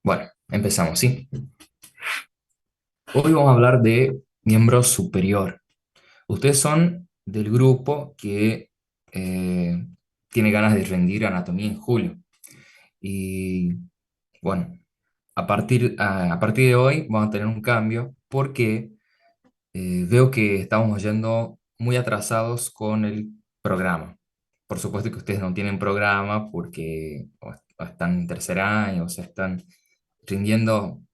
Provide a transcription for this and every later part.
Bueno, empezamos, ¿sí? Hoy vamos a hablar de miembro superior. Ustedes son del grupo que eh, tiene ganas de rendir anatomía en julio. Y bueno, a partir de hoy vamos a tener un cambio porque veo que estamos yendo muy atrasados con el programa. Por supuesto que ustedes no tienen programa porque o están en tercer año, o sea, están yendo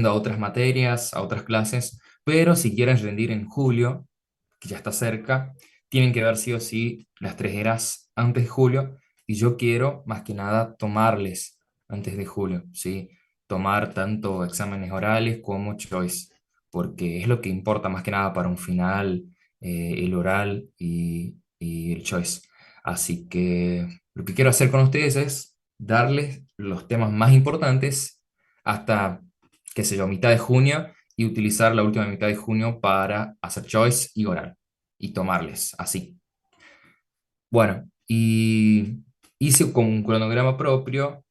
a otras materias, a otras clases, pero si quieren rendir en julio, que ya está cerca, tienen que ver sí o sí las 3 eras antes de julio, y yo quiero más que nada tomarles antes de julio, ¿sí? Tomar tanto exámenes orales como choice, porque es lo que importa más que nada para un final, el oral y el choice. Así que lo que quiero hacer con ustedes es darles los temas más importantes hasta, qué sé yo, mitad de junio y utilizar la última mitad de junio para hacer choice y oral y tomarles así. Bueno, y hice como un cronograma propio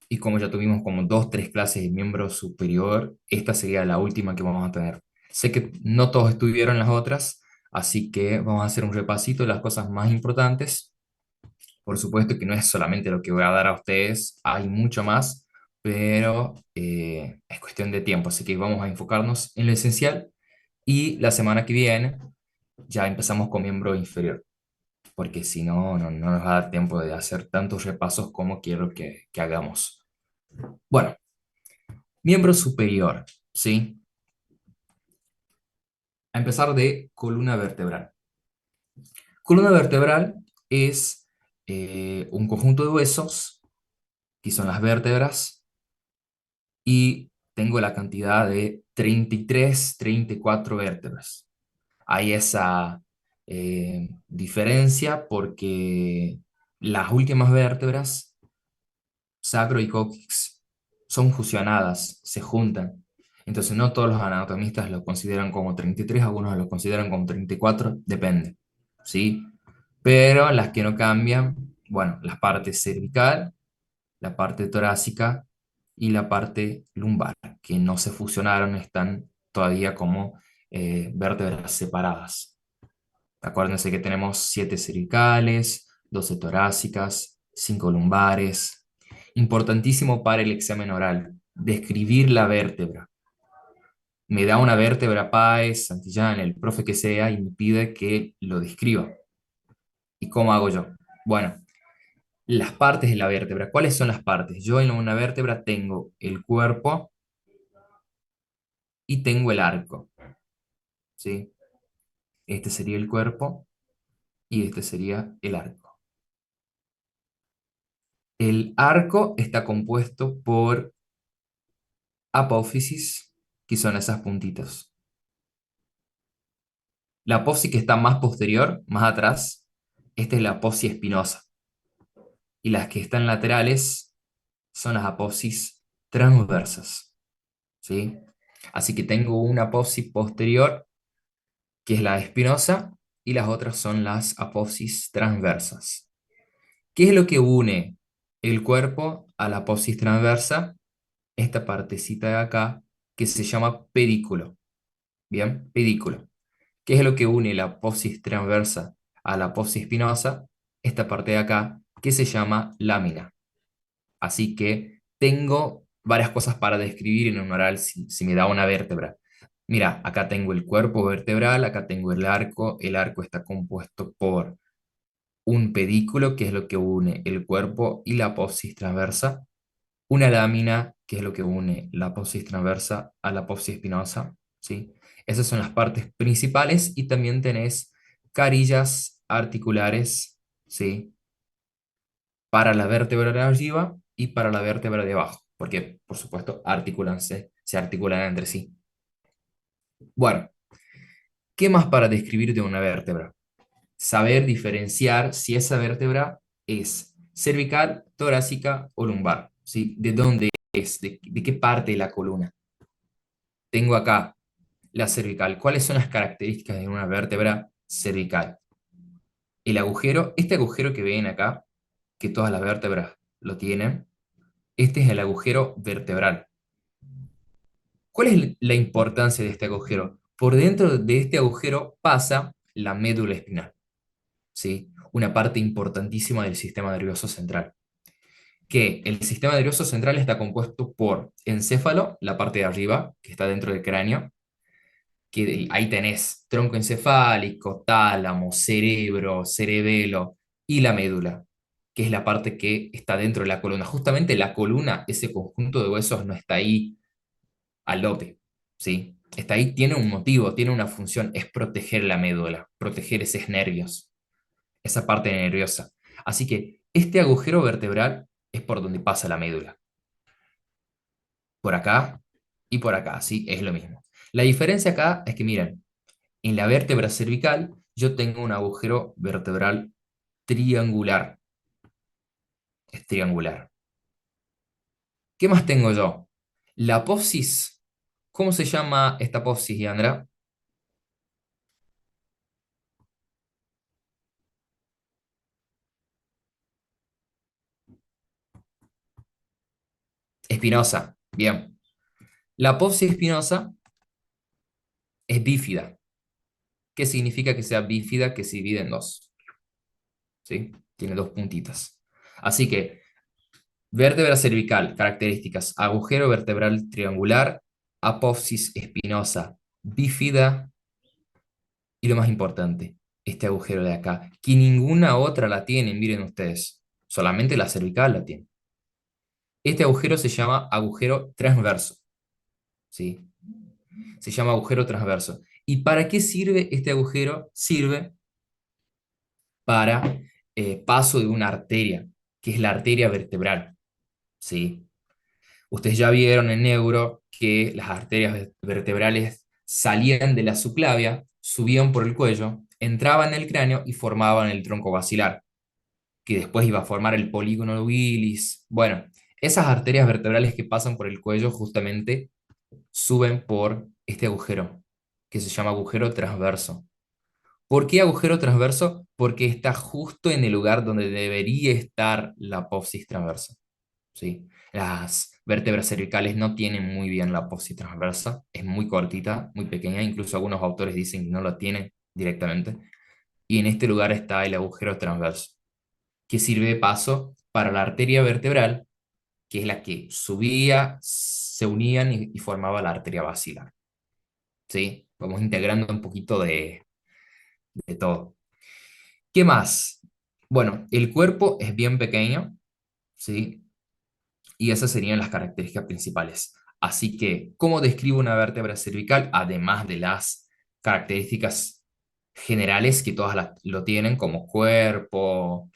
y como ya tuvimos como dos, tres clases de miembro superior, esta sería la última que vamos a tener. Sé que no todos estuvieron las otras, así que vamos a hacer un repasito de las cosas más importantes. Por supuesto que no es solamente lo que voy a dar a ustedes, hay mucho más, pero es cuestión de tiempo, así que vamos a enfocarnos en lo esencial y la semana que viene ya empezamos con miembro inferior, porque si no, no nos va a dar tiempo de hacer tantos repasos como quiero que hagamos. Bueno, miembro superior, ¿sí? A empezar de columna vertebral. Columna vertebral es un conjunto de huesos, que son las vértebras, y tengo la cantidad de 33, 34 vértebras. Hay esa diferencia porque las últimas vértebras, sacro y cóccix, son fusionadas, se juntan. Entonces no todos los anatomistas lo consideran como 33, algunos lo consideran como 34, depende, ¿sí? Pero las que no cambian, bueno, la parte cervical, la parte torácica y la parte lumbar, que no se fusionaron, están todavía como vértebras separadas. Acuérdense que tenemos 7 cervicales, 12 torácicas, 5 lumbares. Importantísimo para el examen oral, describir la vértebra. Me da una vértebra Páez, Santillán, el profe que sea, y me pide que lo describa. ¿Y cómo hago yo? Bueno, las partes de la vértebra. ¿Cuáles son las partes? Yo en una vértebra tengo el cuerpo y tengo el arco, ¿sí? Este sería el cuerpo y este sería el arco. El arco está compuesto por apófisis, que son esas puntitas. La apófisis que está más posterior, más atrás, esta es la apófisis espinosa. Y las que están laterales son las apófisis transversas, ¿sí? Así que tengo una apófisis posterior, que es la espinosa, y las otras son las apófisis transversas. ¿Qué es lo que une el cuerpo a la apófisis transversa? Esta partecita de acá, que se llama pedículo. Bien, pedículo. ¿Qué es lo que une la apófisis transversa a la apófisis espinosa? Esta parte de acá, que se llama lámina. Así que tengo varias cosas para describir en un oral si me da una vértebra. Mira, acá tengo el cuerpo vertebral, acá tengo el arco está compuesto por un pedículo, que es lo que une el cuerpo y la apófisis transversa, una lámina, que es lo que une la apófisis transversa a la apófisis espinosa, ¿sí? Esas son las partes principales y también tenés carillas articulares, ¿sí? Para la vértebra de arriba y para la vértebra de abajo, porque por supuesto se articulan entre sí. Bueno, ¿qué más para describir de una vértebra? Saber diferenciar si esa vértebra es cervical, torácica o lumbar, ¿sí? ¿De dónde es? ¿De qué parte de la columna? Tengo acá la cervical. ¿Cuáles son las características de una vértebra cervical? El agujero, este agujero que ven acá, que todas las vértebras lo tienen, Este es el agujero vertebral. ¿Cuál es la importancia de este agujero? Por dentro de este agujero pasa la médula espinal, ¿sí? Una parte importantísima del sistema nervioso central. Que el sistema nervioso central está compuesto por encéfalo, la parte de arriba, que está dentro del cráneo, que ahí tenés tronco encefálico, tálamo, cerebro, cerebelo y la médula, que es la parte que está dentro de la columna. Justamente la columna, ese conjunto de huesos, no está ahí al lote, ¿sí? Está ahí, tiene un motivo, tiene una función, es proteger la médula, proteger esos nervios, esa parte nerviosa. Así que este agujero vertebral es por donde pasa la médula, por acá y por acá, ¿sí? Es lo mismo. La diferencia acá es que, miren, en la vértebra cervical yo tengo un agujero vertebral triangular, es triangular. ¿Qué más tengo yo? La apófisis. ¿Cómo se llama esta apófisis, Yandra? Espinosa. Bien. La apófisis espinosa es bífida. ¿Qué significa que sea bífida? Que se divide en dos, ¿sí? Tiene dos puntitas. Así que vértebra cervical, características, agujero vertebral triangular, apófisis espinosa, bífida y lo más importante, este agujero de acá, que ninguna otra la tiene, miren ustedes, solamente la cervical la tiene. Este agujero se llama agujero transverso, ¿sí? Se llama agujero transverso. ¿Y para qué sirve este agujero? Sirve para paso de una arteria, que es la arteria vertebral, ¿sí? Ustedes ya vieron en neuro que las arterias vertebrales salían de la subclavia, subían por el cuello, entraban en el cráneo y formaban el tronco basilar, que después iba a formar el polígono de Willis. Bueno, esas arterias vertebrales que pasan por el cuello justamente suben por este agujero, que se llama agujero transverso. ¿Por qué agujero transverso? Porque está justo en el lugar donde debería estar la apófisis transversa. ¿Sí? Las vértebras cervicales no tienen muy bien la apófisis transversa, es muy cortita, muy pequeña, incluso algunos autores dicen que no la tienen directamente. Y en este lugar está el agujero transverso, que sirve de paso para la arteria vertebral, que es la que subía, se unían y formaba la arteria basilar. ¿Sí? Vamos integrando un poquito de todo. ¿Qué más? Bueno, el cuerpo es bien pequeño, ¿sí? Y esas serían las características principales. Así que, ¿cómo describo una vértebra cervical? Además de las características generales que todas lo tienen, como cuerpo,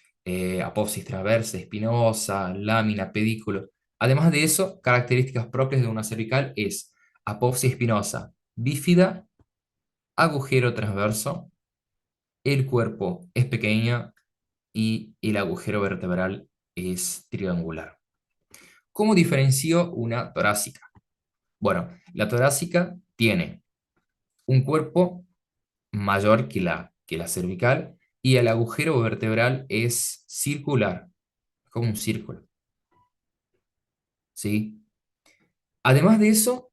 apófisis transversa, espinosa, lámina, pedículo. Además de eso, características propias de una cervical es apófisis espinosa, bífida, agujero transverso, el cuerpo es pequeño y el agujero vertebral es triangular. ¿Cómo diferencio una torácica? Bueno, la torácica tiene un cuerpo mayor que la cervical y el agujero vertebral es circular, como un círculo, ¿sí? Además de eso,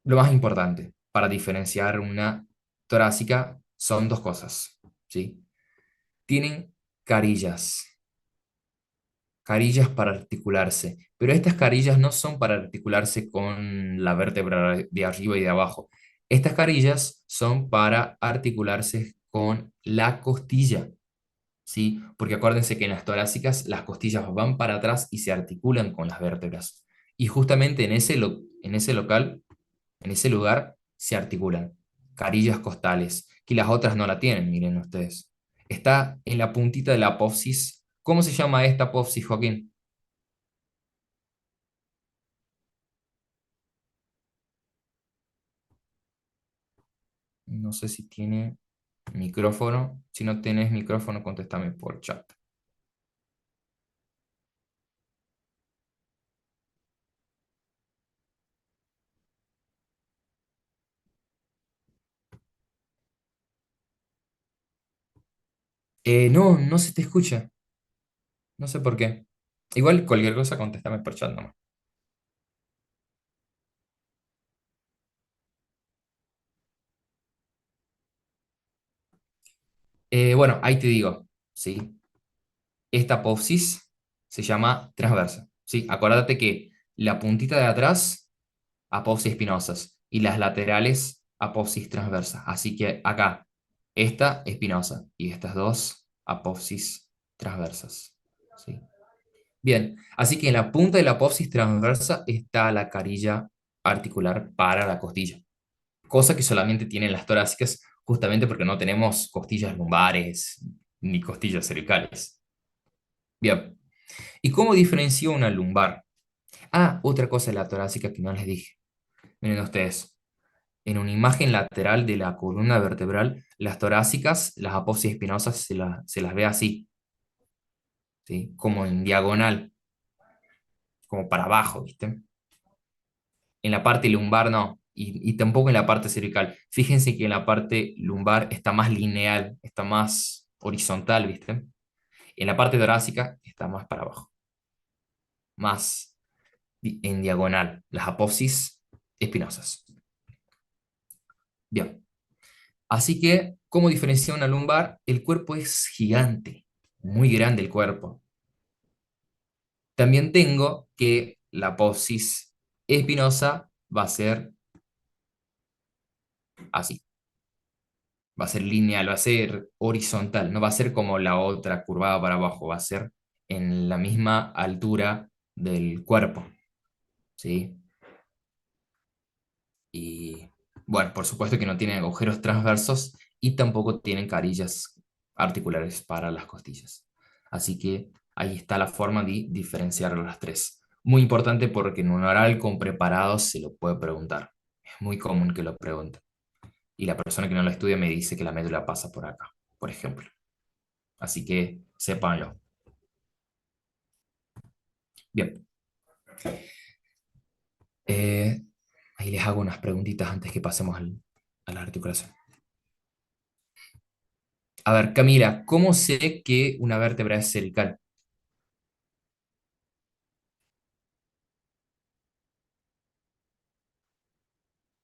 lo más importante para diferenciar una torácica son dos cosas, ¿sí? Tienen carillas, carillas para articularse, pero estas carillas no son para articularse con la vértebra de arriba y de abajo. Estas carillas son para articularse con la costilla, ¿sí? Porque acuérdense que en las torácicas las costillas van para atrás y se articulan con las vértebras. Y justamente en ese local, en ese lugar, se articulan carillas costales, que las otras no la tienen, miren ustedes. Está en la puntita de la apófisis. ¿Cómo se llama esta apófisis, Joaquín? No sé si tiene micrófono. Si no tienes micrófono, contéstame por chat. No, no se te escucha. No sé por qué. Igual cualquier cosa, contéstame por chat nomás. Bueno, ahí te digo, ¿sí? Esta apófisis se llama transversa, ¿sí? Acuérdate que la puntita de atrás, apófisis espinosas, y las laterales, apófisis transversa. Así que acá, esta espinosa y estas dos, apófisis transversas, ¿sí? Bien, así que en la punta de la apófisis transversa está la carilla articular para la costilla, cosa que solamente tienen las torácicas justamente porque no tenemos costillas lumbares ni costillas cervicales. Bien, ¿y cómo diferencio una lumbar? Ah, otra cosa de la torácica que no les dije. Miren ustedes, en una imagen lateral de la columna vertebral, las torácicas, las apófisis espinosas se las ve así, ¿sí? Como en diagonal, como para abajo, ¿viste? En la parte lumbar no, y tampoco en la parte cervical. Fíjense que en la parte lumbar está más lineal, está más horizontal, ¿viste? En la parte torácica está más para abajo, más en diagonal, las apófisis espinosas. Bien, así que, ¿cómo diferenciar una lumbar? El cuerpo es gigante, muy grande el cuerpo. También tengo que la apófisis espinosa va a ser así. Va a ser lineal, va a ser horizontal, no va a ser como la otra curvada para abajo, va a ser en la misma altura del cuerpo, ¿sí? Y bueno, por supuesto que no tienen agujeros transversos y tampoco tienen carillas articulares para las costillas. Así que ahí está la forma de diferenciar las tres. Muy importante porque en un oral con preparados se lo puede preguntar. Es muy común que lo pregunten. Y la persona que no lo estudia me dice que la médula pasa por acá, por ejemplo. Así que sépanlo. Bien, eh, ahí les hago unas preguntitas antes que pasemos a la articulación. A ver, Camila, ¿cómo sé que una vértebra es cervical?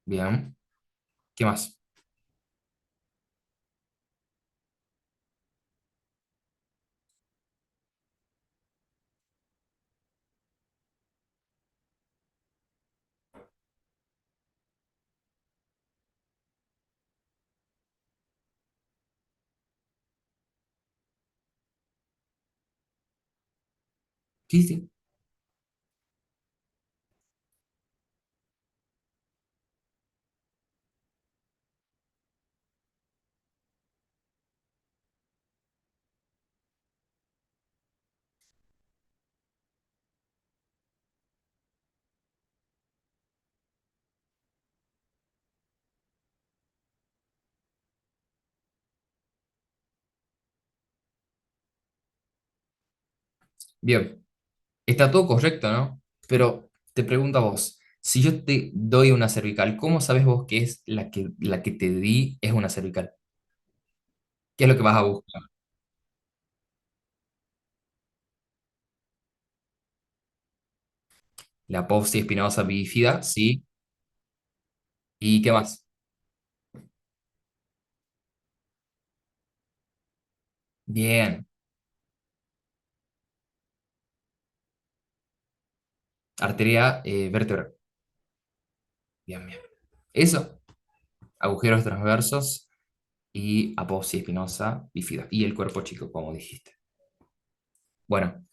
Bien, ¿qué más? Sí, sí. Bien, está todo correcto, ¿no? Pero te pregunto a vos, si yo te doy una cervical, ¿cómo sabes vos que es la que te di es una cervical? ¿Qué es lo que vas a buscar? La apófisis espinosa bífida, sí. ¿Y qué más? Bien, arteria vértebra. Bien, bien. Eso, agujeros transversos y apófisis espinosa bífida. Y el cuerpo chico, como dijiste. Bueno,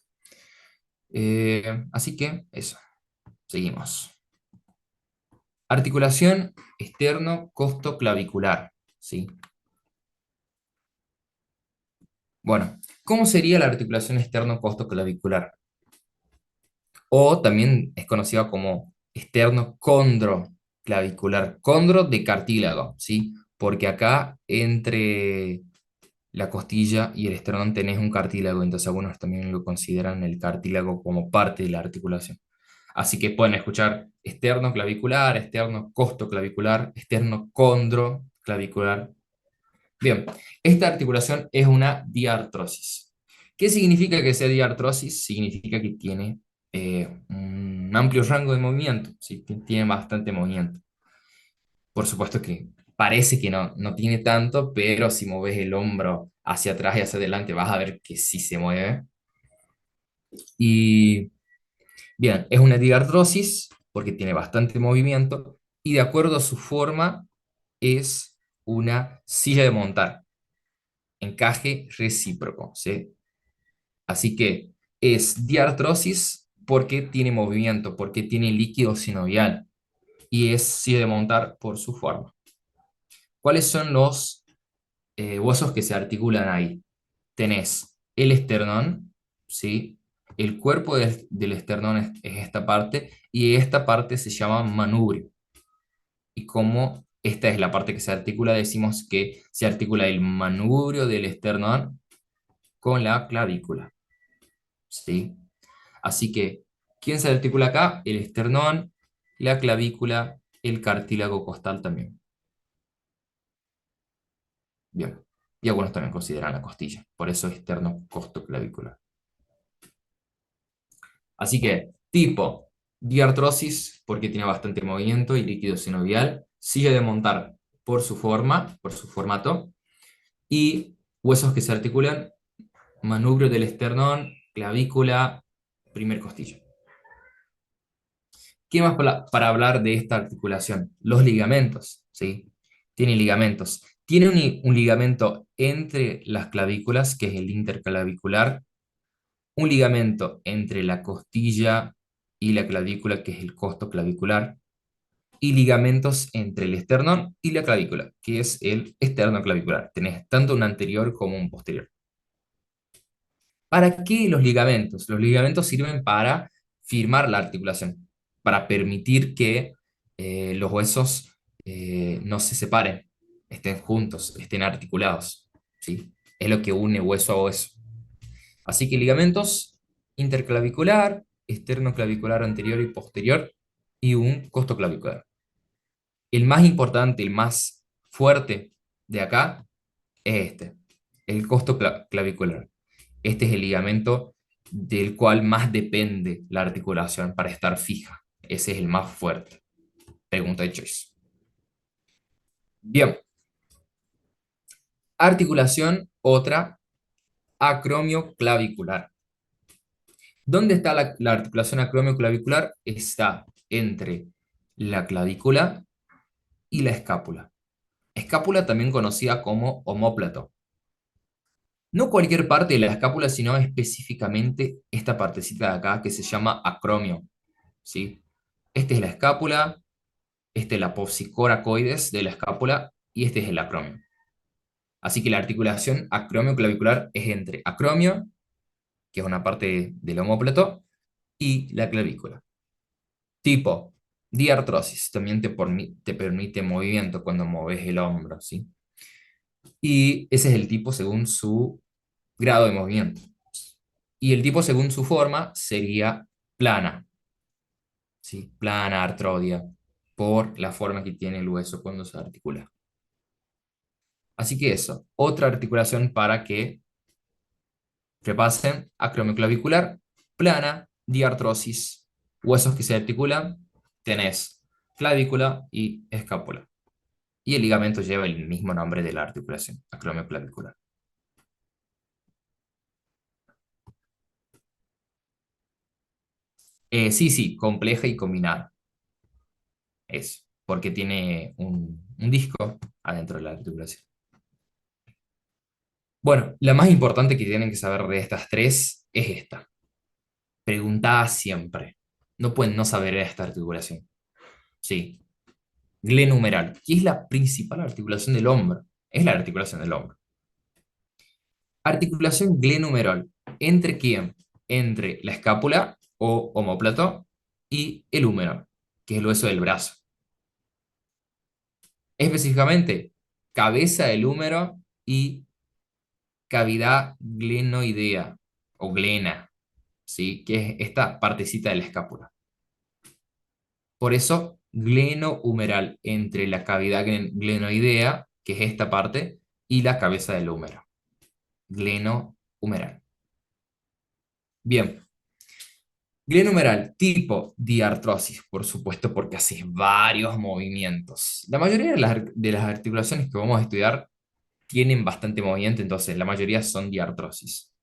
así que eso, seguimos. Articulación externo-costoclavicular, ¿sí? Bueno, ¿cómo sería la articulación externo-costoclavicular? O también es conocida como externo-condroclavicular, condro de cartílago, ¿sí? Porque acá entre la costilla y el esternón tenés un cartílago, entonces algunos también lo consideran el cartílago como parte de la articulación. Así que pueden escuchar externo clavicular, externo costoclavicular, externo condroclavicular. Bien, esta articulación es una diartrosis. ¿Qué significa que sea diartrosis? Significa que tiene un amplio rango de movimiento, ¿sí? Tiene bastante movimiento. Por supuesto que parece que no tiene tanto, pero si moves el hombro hacia atrás y hacia adelante vas a ver que sí se mueve. Y bien, es una diartrosis porque tiene bastante movimiento y de acuerdo a su forma es una silla de montar, encaje recíproco, ¿sí? Así que es diartrosis porque tiene movimiento, porque tiene líquido sinovial y es silla de montar por su forma. ¿Cuáles son los huesos que se articulan ahí? Tenés el esternón, ¿sí? El cuerpo del esternón es esta parte y esta parte se llama manubrio. Y como esta es la parte que se articula, decimos que se articula el manubrio del esternón con la clavícula, ¿sí? Así que, ¿quién se articula acá? El esternón, la clavícula, el cartílago costal también. Bien. Y algunos también consideran la costilla, por eso esternocostoclavicular. Así que, tipo, diartrosis, porque tiene bastante movimiento y líquido sinovial, silla de montar por su forma, por su formato, y huesos que se articulan, manubrio del esternón, clavícula, primer costilla. ¿Qué más para hablar de esta articulación? Los ligamentos, ¿sí? Tiene ligamentos. Tiene un ligamento entre las clavículas, que es el interclavicular, un ligamento entre la costilla y la clavícula, que es el costoclavicular, y ligamentos entre el esternón y la clavícula, que es el esternoclavicular. Tenés tanto un anterior como un posterior. ¿Para qué los ligamentos? Los ligamentos sirven para firmar la articulación, para permitir que los huesos no se separen, estén juntos, estén articulados, ¿sí? Es lo que une hueso a hueso. Así que ligamentos interclavicular, esternoclavicular anterior y posterior, y un costoclavicular. El más importante, el más fuerte de acá es este, el costoclavicular. Este es el ligamento del cual más depende la articulación para estar fija. Ese es el más fuerte. Pregunta de choice. Bien, articulación, otra, acromioclavicular. ¿Dónde está la articulación acromioclavicular? Está entre la clavícula y la escápula. Escápula también conocida como omóplato. No cualquier parte de la escápula, sino específicamente esta partecita de acá que se llama acromio, ¿sí? Esta es la escápula, esta es la apófisis de la escápula y este es el acromio. Así que la articulación acromioclavicular es entre acromio, que es una parte del omóplato, y la clavícula. Tipo, diartrosis, también te permite movimiento cuando mueves el hombro, ¿sí? Y ese es el tipo según su grado de movimiento. Y el tipo según su forma sería plana, ¿sí? Plana, artrodia, por la forma que tiene el hueso cuando se articula. Así que eso, otra articulación para que repasen, acromioclavicular, plana, diartrosis, huesos que se articulan, tenés clavícula y escápula. Y el ligamento lleva el mismo nombre de la articulación, acromioclavicular. Sí, sí, compleja y combinada. Eso, porque tiene un disco adentro de la articulación. Bueno, la más importante que tienen que saber de estas tres es esta. Preguntá siempre. No pueden no saber esta articulación. Sí. Glenumeral, que es la principal articulación del hombro. Es la articulación del hombro. Articulación glenumeral. ¿Entre quién? Entre la escápula o omóplato y el húmero, que es el hueso del brazo. Específicamente, cabeza del húmero y cavidad glenoidea o glena, ¿sí? Que es esta partecita de la escápula. Por eso, glenohumeral, entre la cavidad glenoidea, que es esta parte, y la cabeza del húmero. Glenohumeral. Bien. Glenomeral, tipo diartrosis, por supuesto, porque haces varios movimientos. La mayoría de las articulaciones que vamos a estudiar tienen bastante movimiento, entonces la mayoría son diartrosis.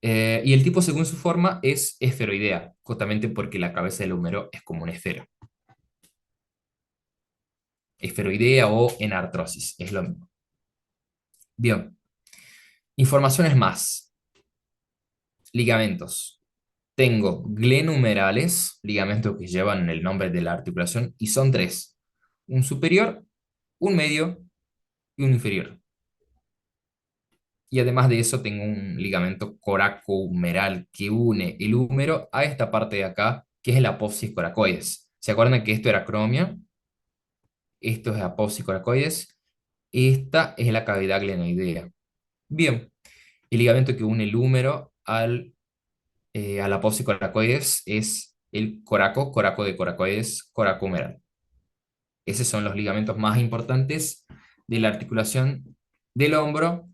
Y el tipo, según su forma, es esferoidea, justamente porque la cabeza del húmero es como una esfera. Esferoidea o enartrosis, es lo mismo. Bien, informaciones más. Ligamentos. Tengo glenumerales, ligamentos que llevan el nombre de la articulación, y son tres. Un superior, un medio y un inferior. Y además de eso tengo un ligamento coracohumeral que une el húmero a esta parte de acá, que es el apófisis coracoides. ¿Se acuerdan que esto era acromio? Esto es apófisis coracoides. Esta es la cavidad glenoidea. Bien, el ligamento que une el húmero al apófisis coracoides es el coraco de coracoides, coracohumeral. Esos son los ligamentos más importantes de la articulación del hombro.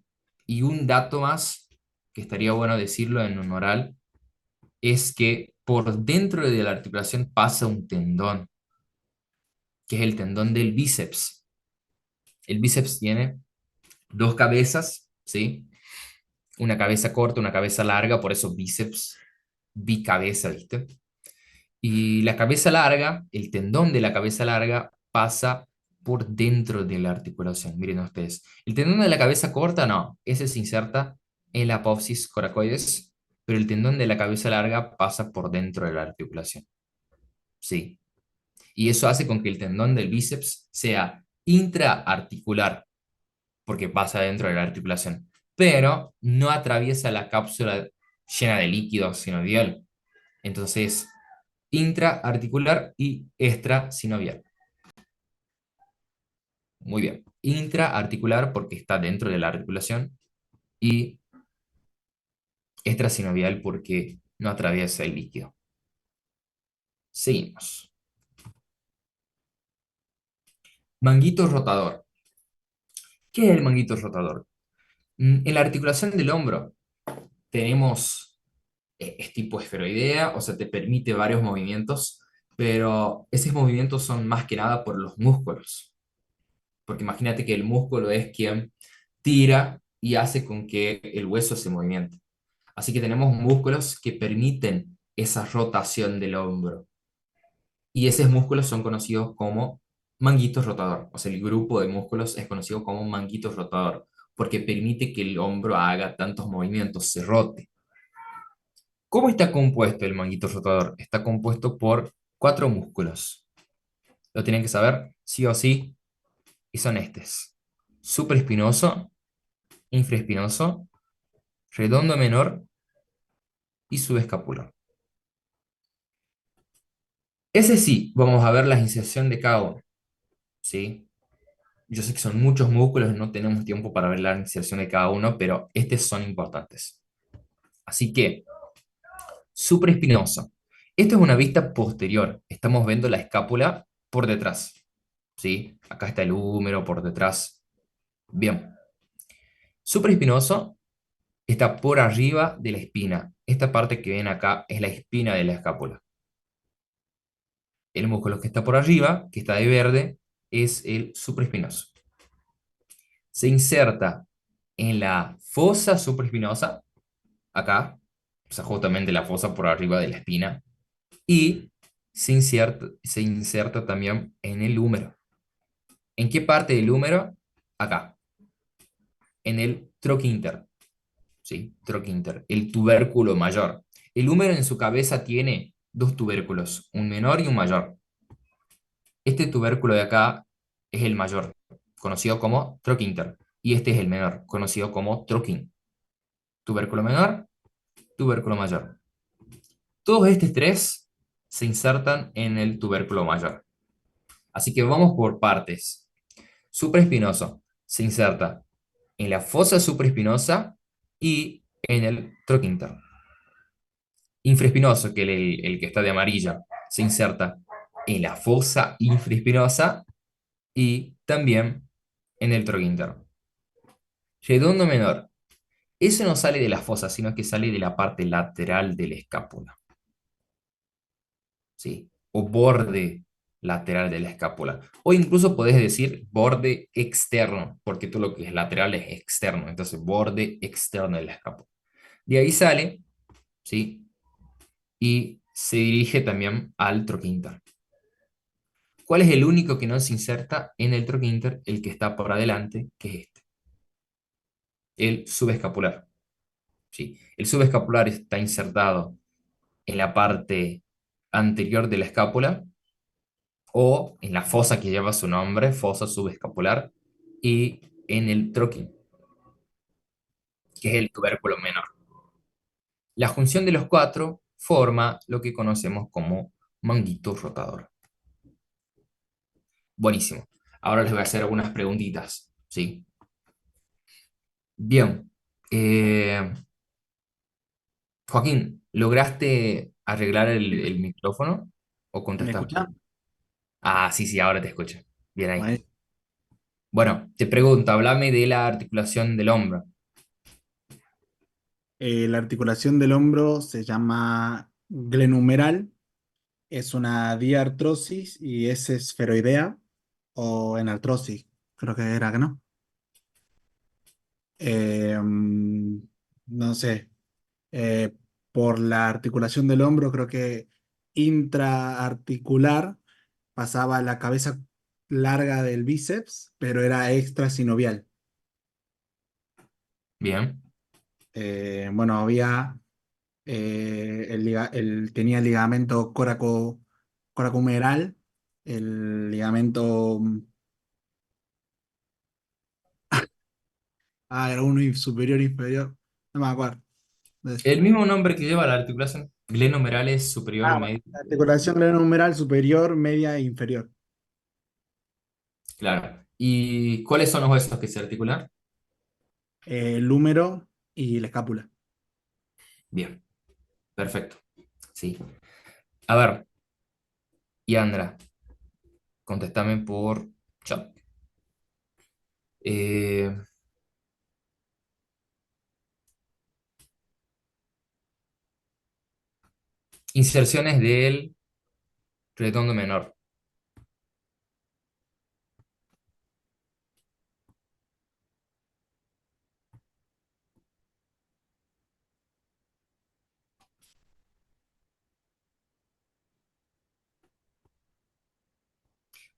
Y un dato más, que estaría bueno decirlo en un oral, es que por dentro de la articulación pasa un tendón, que es el tendón del bíceps. El bíceps tiene dos cabezas, ¿sí? Una cabeza corta, una cabeza larga, por eso bíceps, bicabeza, ¿viste? Y la cabeza larga, el tendón de la cabeza larga pasa por dentro de la articulación. Miren ustedes. El tendón de la cabeza corta, no. Ese se inserta en la apófisis coracoides, pero el tendón de la cabeza larga pasa por dentro de la articulación. Sí. Y eso hace con que el tendón del bíceps sea intraarticular, porque pasa dentro de la articulación, pero no atraviesa la cápsula llena de líquido sinovial. Entonces, intraarticular y extrasinovial. Muy bien. Intraarticular porque está dentro de la articulación y extrasinovial porque no atraviesa el líquido. Seguimos. Manguito rotador. ¿Qué es el manguito rotador? En la articulación del hombro tenemos, es tipo esferoidea, o sea, te permite varios movimientos, pero esos movimientos son más que nada por los músculos. Porque imagínate que el músculo es quien tira y hace con que el hueso se movimente. Así que tenemos músculos que permiten esa rotación del hombro. Y esos músculos son conocidos como manguitos rotador. O sea, el grupo de músculos es conocido como manguito rotador, porque permite que el hombro haga tantos movimientos, se rote. ¿Cómo está compuesto el manguito rotador? Está compuesto por cuatro músculos. Lo tienen que saber sí o sí, y son estos: supraespinoso, infraespinoso, redondo menor y subescapular. Ese sí, vamos a ver la inserción de cada uno, ¿sí? Yo sé que son muchos músculos, no tenemos tiempo para ver la inserción de cada uno, pero estos son importantes. Así que, supraespinoso. Esto es una vista posterior. Estamos viendo la escápula por detrás, ¿sí? Acá está el húmero por detrás. Bien. Supraespinoso está por arriba de la espina. Esta parte que ven acá es la espina de la escápula. El músculo que está por arriba, que está de verde, es el supraespinoso. Se inserta en la fosa supraespinosa, acá, o sea, justamente la fosa por arriba de la espina, y se inserta también en el húmero. ¿En qué parte del húmero? Acá, en el troquínter, ¿sí? Troquínter, el tubérculo mayor. El húmero en su cabeza tiene dos tubérculos, un menor y un mayor. Este tubérculo de acá es el mayor, conocido como troquínter, y este es el menor, conocido como troquín. Tubérculo menor, tubérculo mayor. Todos estos tres se insertan en el tubérculo mayor. Así que vamos por partes. Supraespinoso se inserta en la fosa supraespinosa y en el troquínter. Infraespinoso, que el que está de amarilla, se inserta en la fosa infraespinosa y también en el troquínter. Redondo menor Eso no sale de la fosa, sino que sale de la parte lateral de la escápula, ¿sí? O borde lateral de la escápula. O incluso podés decir borde externo, porque todo lo que es lateral es externo, entonces borde externo de la escápula. De ahí sale, ¿sí? Y se dirige también al troquinter. ¿Cuál es el único que no se inserta en el troquinter? El que está por adelante, que es este, el subescapular, ¿sí? El subescapular está insertado en la parte anterior de la escápula o en la fosa que lleva su nombre, fosa subescapular, y en el troquín, que es el tubérculo menor. La junción de los cuatro forma lo que conocemos como manguito rotador. Buenísimo. Ahora les voy a hacer algunas preguntitas, ¿sí? Bien. Joaquín, ¿lograste arreglar Dime. el micrófono o ¿Me contestar? escuchás? Ah, sí, sí, ahora te escucho. Bien ahí. Bueno, Bueno, te pregunto, háblame de la articulación del hombro. la articulación del hombro se llama glenumeral, es una diartrosis y es esferoidea o enartrosis, creo que era que no. No sé, eh, por la articulación del hombro creo que intraarticular pasaba la cabeza larga del bíceps, pero era extrasinovial. Bien. Bueno, había tenía el ligamento coracohumeral, el ligamento, era uno superior, inferior, no me acuerdo. El mismo nombre que lleva la articulación glenomerales superior Bueno, medio. articulación glenohumeral superior, media e inferior. Claro. ¿Y cuáles son los huesos que se articulan? El húmero y la escápula. Bien, perfecto. Sí. A ver, Yandra, contéstame por chat. Eh, inserciones del redondo menor.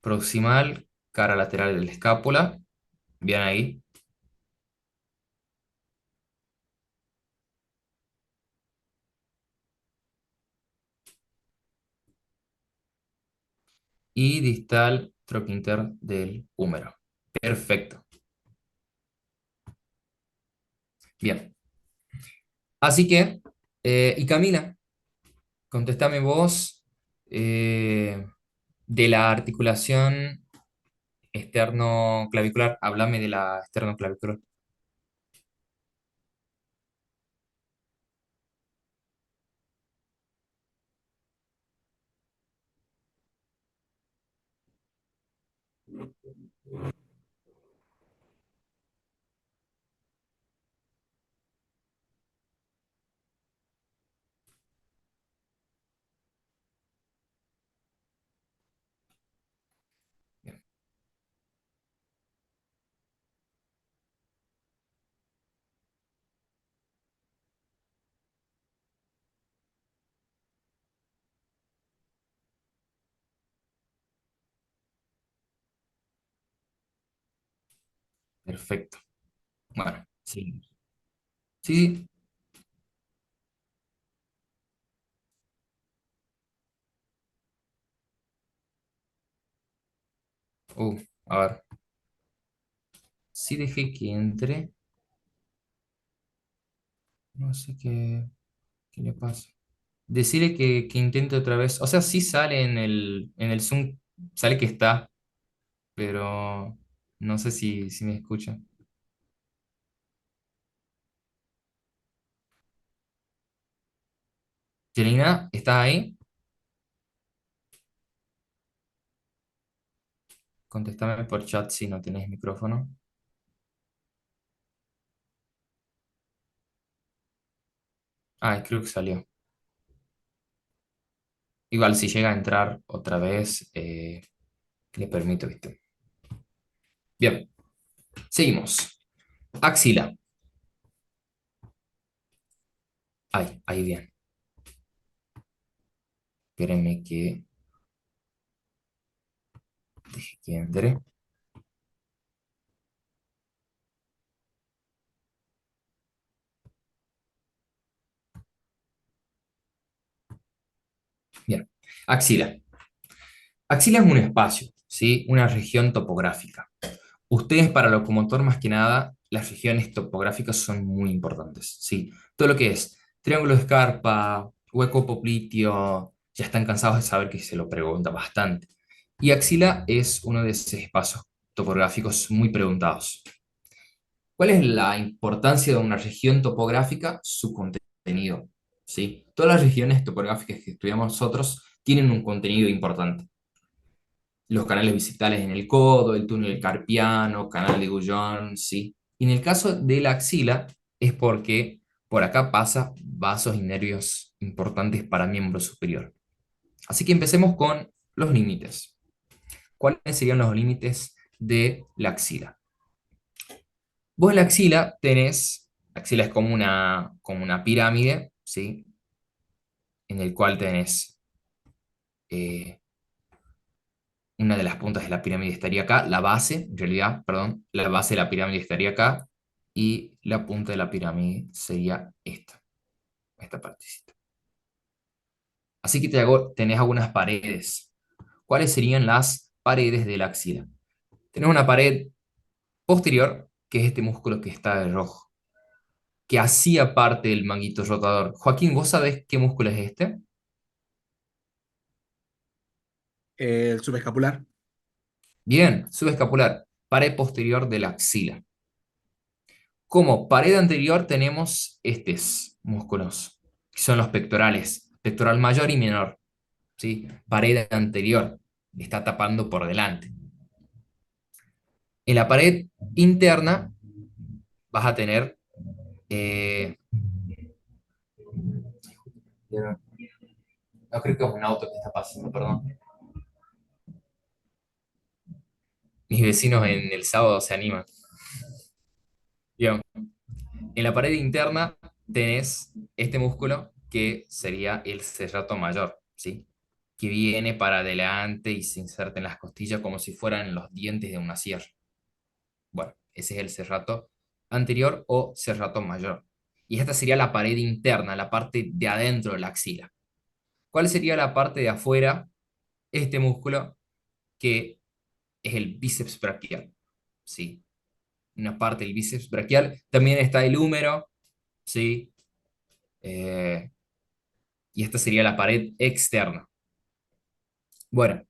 Proximal, cara lateral de la escápula. Bien ahí. Y distal troquinter del húmero. Perfecto. Bien. Así que, y Camila, contéstame vos de la articulación externo-clavicular. Háblame de la externo-clavicular. Bien, perfecto. Bueno, sí. Sí, sí. A ver. Sí dejé que entre. No sé qué le pasa. Decirle que intente otra vez. O sea, sí sale en el Zoom, sale que está, pero no sé si me escucha. Jelena, ¿estás ahí? Contéstame por chat si no tenés micrófono. Ay, creo que salió. Igual si llega a entrar otra vez, le permito, ¿viste? Bien, seguimos. Axila. Ay, ahí bien. Espérenme que deje que entre. Bien. Axila. Axila es un espacio, ¿sí? Una región topográfica. Ustedes para locomotor más que nada, las regiones topográficas son muy importantes, ¿sí? Todo lo que es triángulo de escarpa, hueco popliteo, ya están cansados de saber que se lo pregunta bastante. Y axila es uno de esos espacios topográficos muy preguntados. ¿Cuál es la importancia de una región topográfica? Su contenido, ¿sí? Todas las regiones topográficas que estudiamos nosotros tienen un contenido importante. Los canales visitales en el codo, el túnel carpiano, canal de Guyón, ¿sí? Y en el caso de la axila es porque por acá pasa vasos y nervios importantes para miembro superior. Así que empecemos con los límites. ¿Cuáles serían los límites de la axila? Vos en la axila tenés, la axila es como una pirámide, ¿sí? En el cual tenés eh, una de las puntas de la pirámide estaría acá, la base, en realidad, perdón, la base de la pirámide estaría acá y la punta de la pirámide sería esta partecita. Así que tenés algunas paredes. ¿Cuáles serían las paredes de la axila? Tenés una pared posterior, que es este músculo que está de rojo, que hacía parte del manguito rotador. Joaquín, ¿vos sabés qué músculo es este? El subescapular. Bien, subescapular, pared posterior de la axila. Como pared anterior tenemos estos músculos, que son los pectorales, pectoral mayor y menor, ¿sí? Pared anterior, está tapando por delante. En la pared interna vas a tener, eh, no creo que es un auto que está pasando, perdón. Mis vecinos en el sábado se animan. Bien, en la pared interna tenés este músculo que sería el serrato mayor, ¿sí? Que viene para adelante y se inserta en las costillas como si fueran los dientes de una sierra. Bueno, ese es el serrato anterior o serrato mayor. Y esta sería la pared interna, la parte de adentro de la axila. ¿Cuál sería la parte de afuera? Este músculo que es el bíceps braquial, ¿sí? Una parte del bíceps braquial. También está el húmero, ¿sí? Eh, y esta sería la pared externa. Bueno,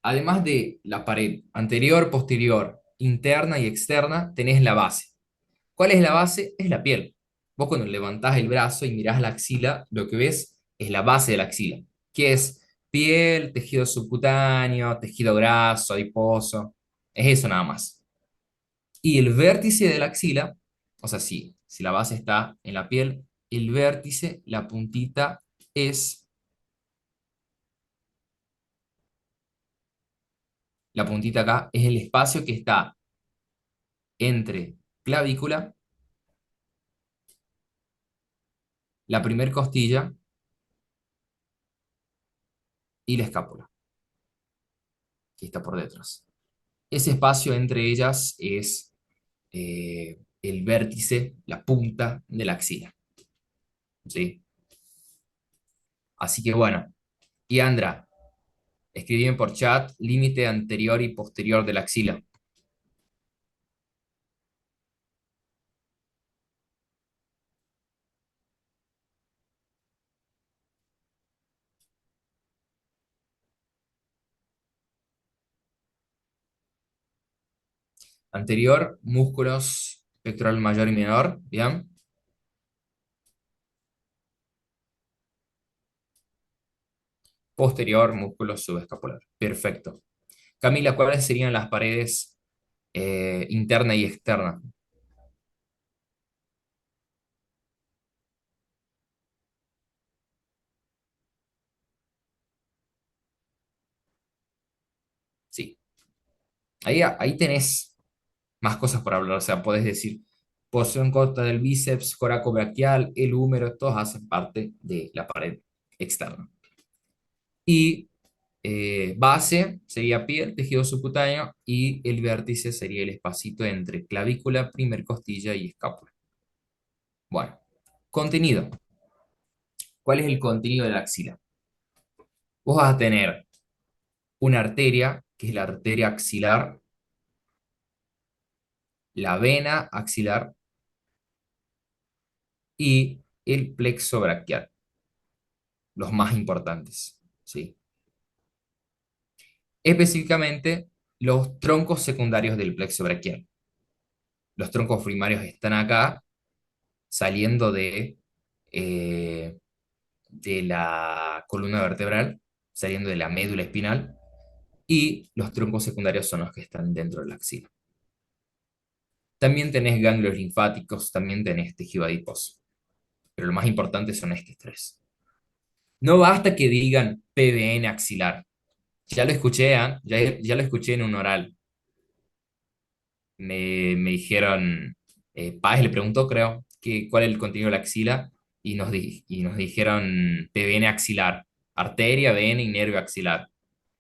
además de la pared anterior, posterior, interna y externa, tenés la base. ¿Cuál es la base? Es la piel. Vos cuando levantás el brazo y mirás la axila, lo que ves es la base de la axila, que es piel, tejido subcutáneo, tejido graso, adiposo. Es eso nada más. Y el vértice de la axila, o sea, si la base está en la piel, el vértice, la puntita, es la puntita acá, es el espacio que está entre clavícula, la primer costilla y la escápula, que está por detrás. Ese espacio entre ellas es el vértice, la punta de la axila, ¿sí? Así que bueno, y Andra, escribí por chat límite anterior y posterior de la axila. Anterior, músculos pectoral mayor y menor, ¿bien? Posterior, músculo subescapular. Perfecto. Camila, ¿cuáles serían las paredes interna y externa? Ahí tenés más cosas por hablar. O sea, podés decir porción corta del bíceps, coracobraquial, el húmero, todos hacen parte de la pared externa. Y base sería piel, tejido subcutáneo, y el vértice sería el espacito entre clavícula, primer costilla y escápula. Bueno, contenido. ¿Cuál es el contenido de la axila? Vos vas a tener una arteria, que es la arteria axilar, la vena axilar y el plexo braquial, los más importantes, ¿sí? Específicamente, los troncos secundarios del plexo braquial. Los troncos primarios están acá, saliendo eh, de la columna vertebral, saliendo de la médula espinal, y los troncos secundarios son los que están dentro de la axila. También tenés ganglios linfáticos, también tenés tejido adiposo, pero lo más importante son estos tres. No basta que digan PBN axilar. Ya lo escuché, ¿ah? Ya lo escuché en un oral. Me dijeron, Páez le preguntó, creo, cuál es el contenido de la axila y nos dijeron PBN axilar, arteria, vena y nervio axilar.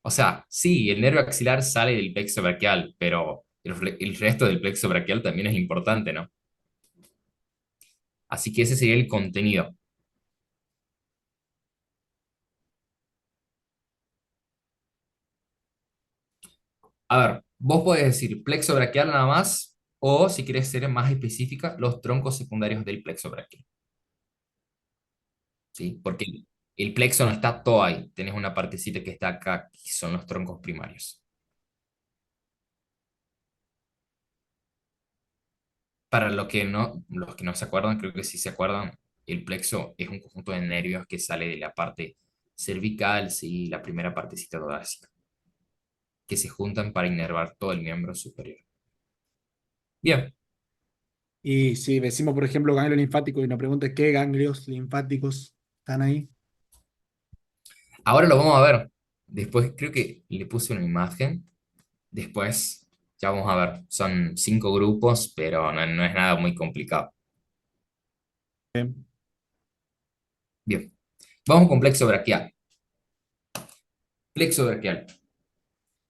O sea, sí, el nervio axilar sale del plexo braquial, pero el resto del plexo braquial también es importante, ¿no? Así que ese sería el contenido. A ver, vos podés decir plexo braquial nada más, o si querés ser más específica, los troncos secundarios del plexo braquial, ¿sí? Porque el plexo no está todo ahí, tenés una partecita que está acá, que son los troncos primarios. Para los que no se acuerdan, creo que sí se acuerdan, el plexo es un conjunto de nervios que sale de la parte cervical, sí, la primera partecita torácica, que se juntan para inervar todo el miembro superior. Bien, Y si decimos, por ejemplo, ganglio linfático y nos preguntas qué ganglios linfáticos están ahí. ahora lo vamos a ver. Después creo que le puse una imagen. Después ya vamos a ver. Son 5 grupos, pero no es nada muy complicado. Bien. Bien, vamos con plexo braquial. Plexo braquial.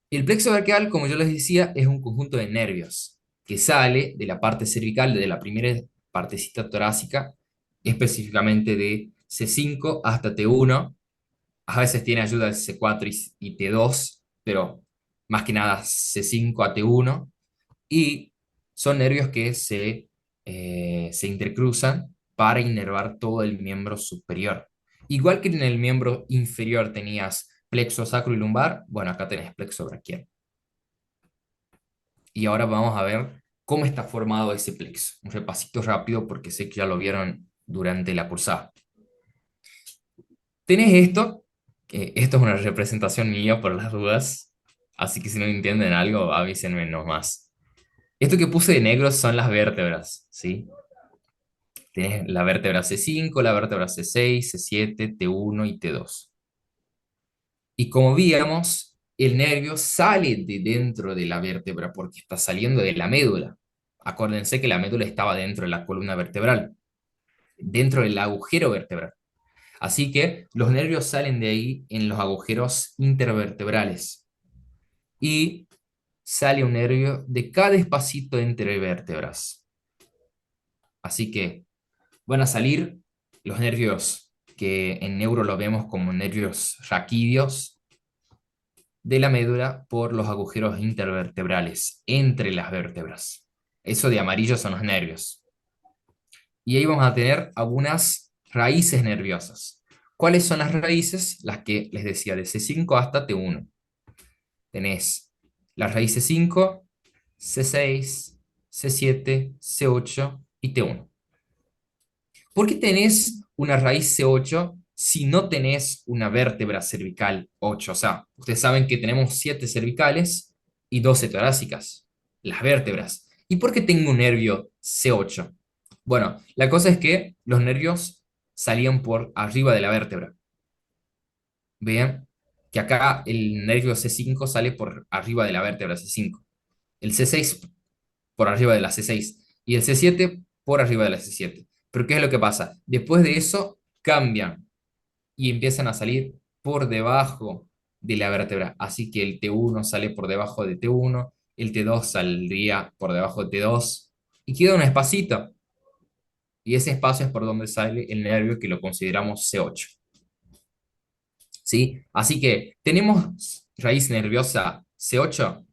El plexo braquial, como yo les decía, es un conjunto de nervios que sale de la parte cervical, de la primera partecita torácica, específicamente de C5 hasta T1. A veces tiene ayuda de C4 y T2, pero más que nada C5 a T1. Y son nervios que se intercruzan para inervar todo el miembro superior. Igual que en el miembro inferior tenías plexo sacro y lumbar, bueno, acá tenés plexo braquial. Y ahora vamos a ver cómo está formado ese plexo. Un repasito rápido porque sé que ya lo vieron durante la cursada. Tenés esto, que esto es una representación mía por las dudas, así que si no entienden algo, avísenme nomás. Esto que puse de negro son las vértebras, ¿sí? Tenés la vértebra C5, la vértebra C6, C7, T1 y T2. Y como víamos, el nervio sale de dentro de la vértebra porque está saliendo de la médula. Acuérdense que la médula estaba dentro de la columna vertebral, dentro del agujero vertebral. Así que los nervios salen de ahí en los agujeros intervertebrales y sale un nervio de cada espacito entre vértebras. Así que van a salir los nervios que en neuro lo vemos como nervios raquídeos de la médula por los agujeros intervertebrales entre las vértebras. Eso de amarillo son los nervios. Y ahí vamos a tener algunas raíces nerviosas. ¿Cuáles son las raíces? Las que les decía, de C5 hasta T1. Tenés la raíz C5, C6, C7, C8 y T1. ¿Por qué tenés una raíz C8 si no tenés una vértebra cervical 8? O sea, ustedes saben que tenemos 7 cervicales y 12 torácicas, las vértebras. ¿Y por qué tengo un nervio C8? Bueno, la cosa es que los nervios salían por arriba de la vértebra. Vean que acá el nervio C5 sale por arriba de la vértebra C5. El C6 por arriba de la C6 y el C7 por arriba de la C7. Pero ¿qué es lo que pasa? Después de eso cambian y empiezan a salir por debajo de la vértebra. Así que el T1 sale por debajo de T1, el T2 saldría por debajo de T2 y queda un espacito. Y ese espacio es por donde sale el nervio que lo consideramos C8. ¿Sí? Así que, ¿tenemos raíz nerviosa C8?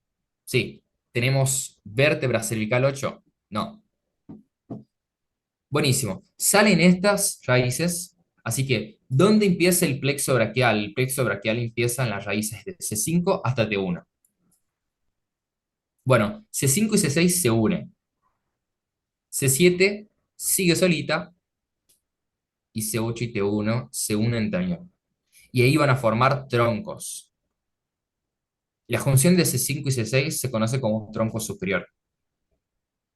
Sí. ¿Tenemos vértebra cervical 8? No. Buenísimo. Salen estas raíces, así que, ¿dónde empieza el plexo braquial? El plexo braquial empieza en las raíces de C5 hasta T1. Bueno, C5 y C6 se unen. C7 sigue solita y C8 y T1 se unen también. Y ahí van a formar troncos. La junción de C5 y C6 se conoce como tronco superior.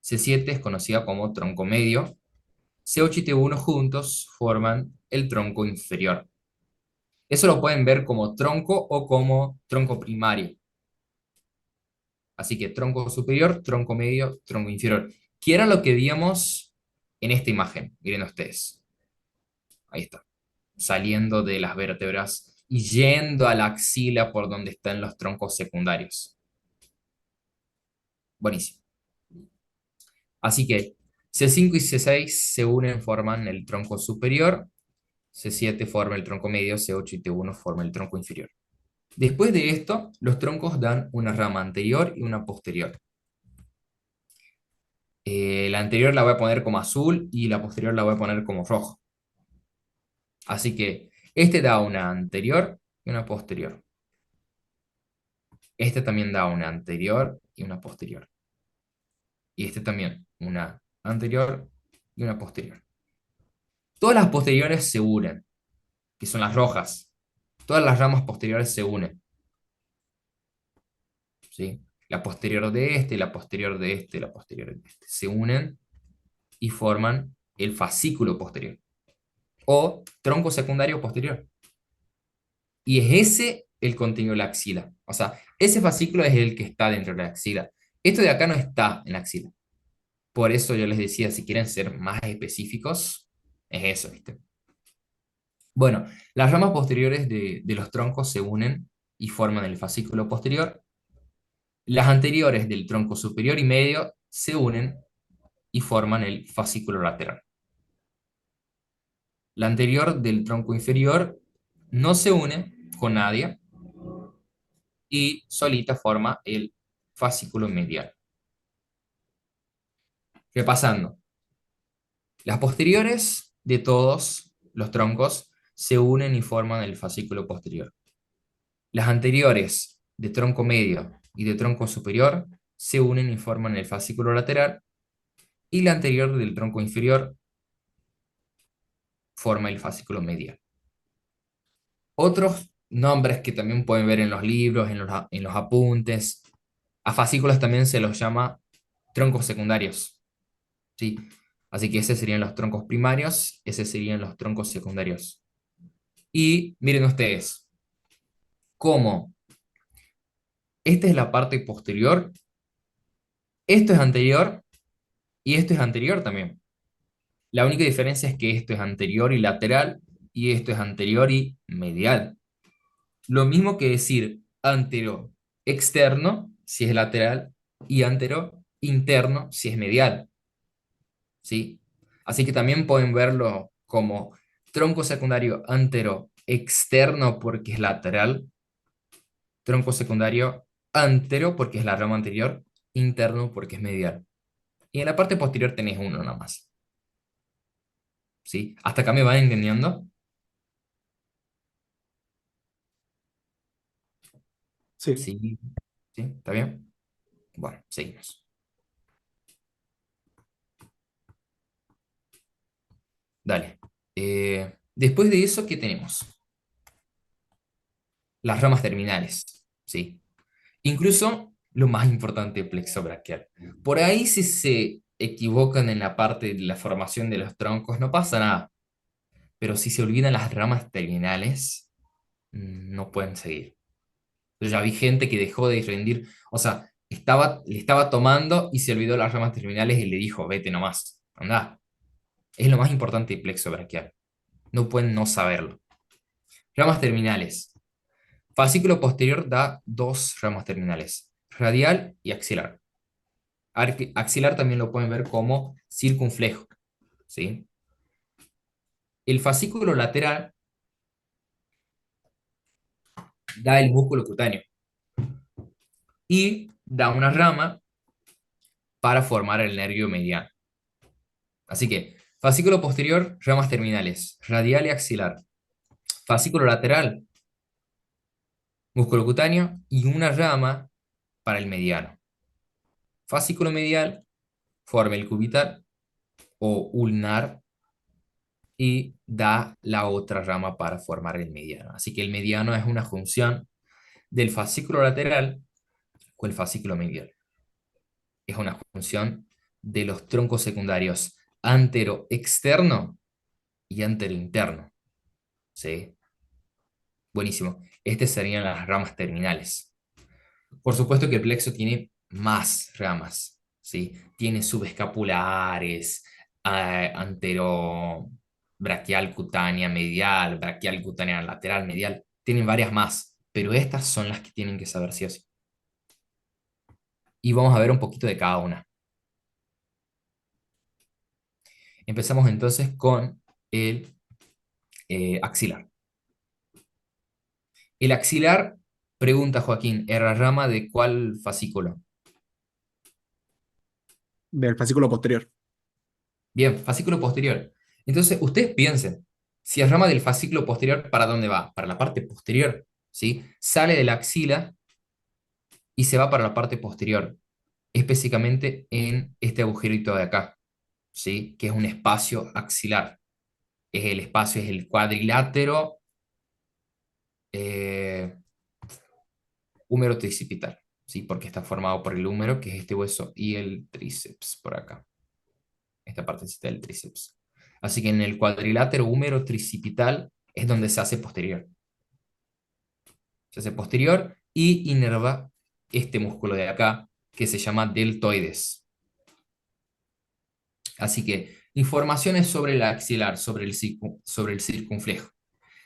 C7 es conocida como tronco medio. C8 y T1 juntos forman el tronco inferior. Eso lo pueden ver como tronco o como tronco primario. Así que tronco superior, tronco medio, tronco inferior. ¿Qué era lo que vimos en esta imagen? Miren ustedes. Ahí está. Saliendo de las vértebras y yendo a la axila por donde están los troncos secundarios. Buenísimo. Así que C5 y C6 se unen, forman el tronco superior, C7 forma el tronco medio, C8 y T1 forman el tronco inferior. Después de esto, los troncos dan una rama anterior y una posterior. La anterior la voy a poner como azul y la posterior la voy a poner como rojo. Así que este da una anterior y una posterior. Este también da una anterior y una posterior. Y este también, una anterior y una posterior. Todas las posteriores se unen, que son las rojas. Todas las ramas posteriores se unen, ¿sí? La posterior de este, la posterior de este, la posterior de este. Se unen y forman el fascículo posterior o tronco secundario posterior. Y es ese el contenido de la axila. O sea, ese fascículo es el que está dentro de la axila. Esto de acá no está en la axila. Por eso yo les decía, si quieren ser más específicos, es eso, ¿viste? Bueno, las ramas posteriores de los troncos se unen y forman el fascículo posterior. Las anteriores del tronco superior y medio se unen y forman el fascículo lateral. La anterior del tronco inferior no se une con nadie y solita forma el fascículo medial. Repasando, las posteriores de todos los troncos se unen y forman el fascículo posterior. Las anteriores de tronco medio y de tronco superior se unen y forman el fascículo lateral y la anterior del tronco inferior forma el fascículo medial. Otros nombres que también pueden ver en los libros, en los apuntes, a fascículos también se los llama troncos secundarios, ¿sí? Así que esos serían los troncos primarios, esos serían los troncos secundarios. Y miren ustedes, cómo esta es la parte posterior, esto es anterior y esto es anterior también. La única diferencia es que esto es anterior y lateral y esto es anterior y medial. Lo mismo que decir antero externo si es lateral y antero interno si es medial, ¿sí? Así que también pueden verlo como tronco secundario antero externo porque es lateral, tronco secundario antero porque es la rama anterior, interno porque es medial. Y en la parte posterior tenéis uno nada más, ¿sí? ¿Hasta acá me van entendiendo? Sí. Sí, ¿sí? ¿Está bien? Bueno, seguimos. Dale. Después de eso, ¿qué tenemos? Las ramas terminales, ¿sí? Incluso lo más importante, plexo braquial. Por ahí si se equivocan en la parte de la formación de los troncos, no pasa nada. Pero si se olvidan las ramas terminales, no pueden seguir. Yo ya vi gente que dejó de rendir. O sea, le estaba tomando y se olvidó las ramas terminales y le dijo, vete nomás, anda. Es lo más importante del plexo braquial. No pueden no saberlo. Ramas terminales. Fascículo posterior da dos ramas terminales, radial y axilar. Axilar también lo pueden ver como circunflejo, ¿sí? El fascículo lateral da el músculo cutáneo y da una rama para formar el nervio mediano. Así que, fascículo posterior, ramas terminales, radial y axilar. Fascículo lateral, músculo cutáneo y una rama para el mediano. Fascículo medial, forma el cubital o ulnar y da la otra rama para formar el mediano. Así que el mediano es una función del fascículo lateral o el fascículo medial. Es una función de los troncos secundarios antero-externo y antero-interno. ¿Sí? Buenísimo. Estas serían las ramas terminales. Por supuesto que el plexo tiene más ramas, ¿sí? Tiene subescapulares, antero braquial cutánea medial, braquial cutánea lateral medial. Tienen varias más, pero estas son las que tienen que saber sí o sí. Y vamos a ver un poquito de cada una. Empezamos entonces con el axilar. El axilar, pregunta Joaquín, ¿era rama de cuál fascículo? Del fascículo posterior. Bien, fascículo posterior. Entonces, ustedes piensen, si es rama del fascículo posterior, ¿para dónde va? Para la parte posterior, ¿sí? Sale de la axila y se va para la parte posterior, específicamente en este agujerito de acá, ¿sí? Que es un espacio axilar. Es el espacio, es el cuadrilátero eh, húmero tricipital, ¿sí? Porque está formado por el húmero, que es este hueso, y el tríceps por acá, esta partecita del tríceps. Así que en el cuadrilátero húmero tricipital es donde se hace posterior. Se hace posterior y inerva este músculo de acá, que se llama deltoides. Así que informaciones sobre el axilar, sobre el circunflejo.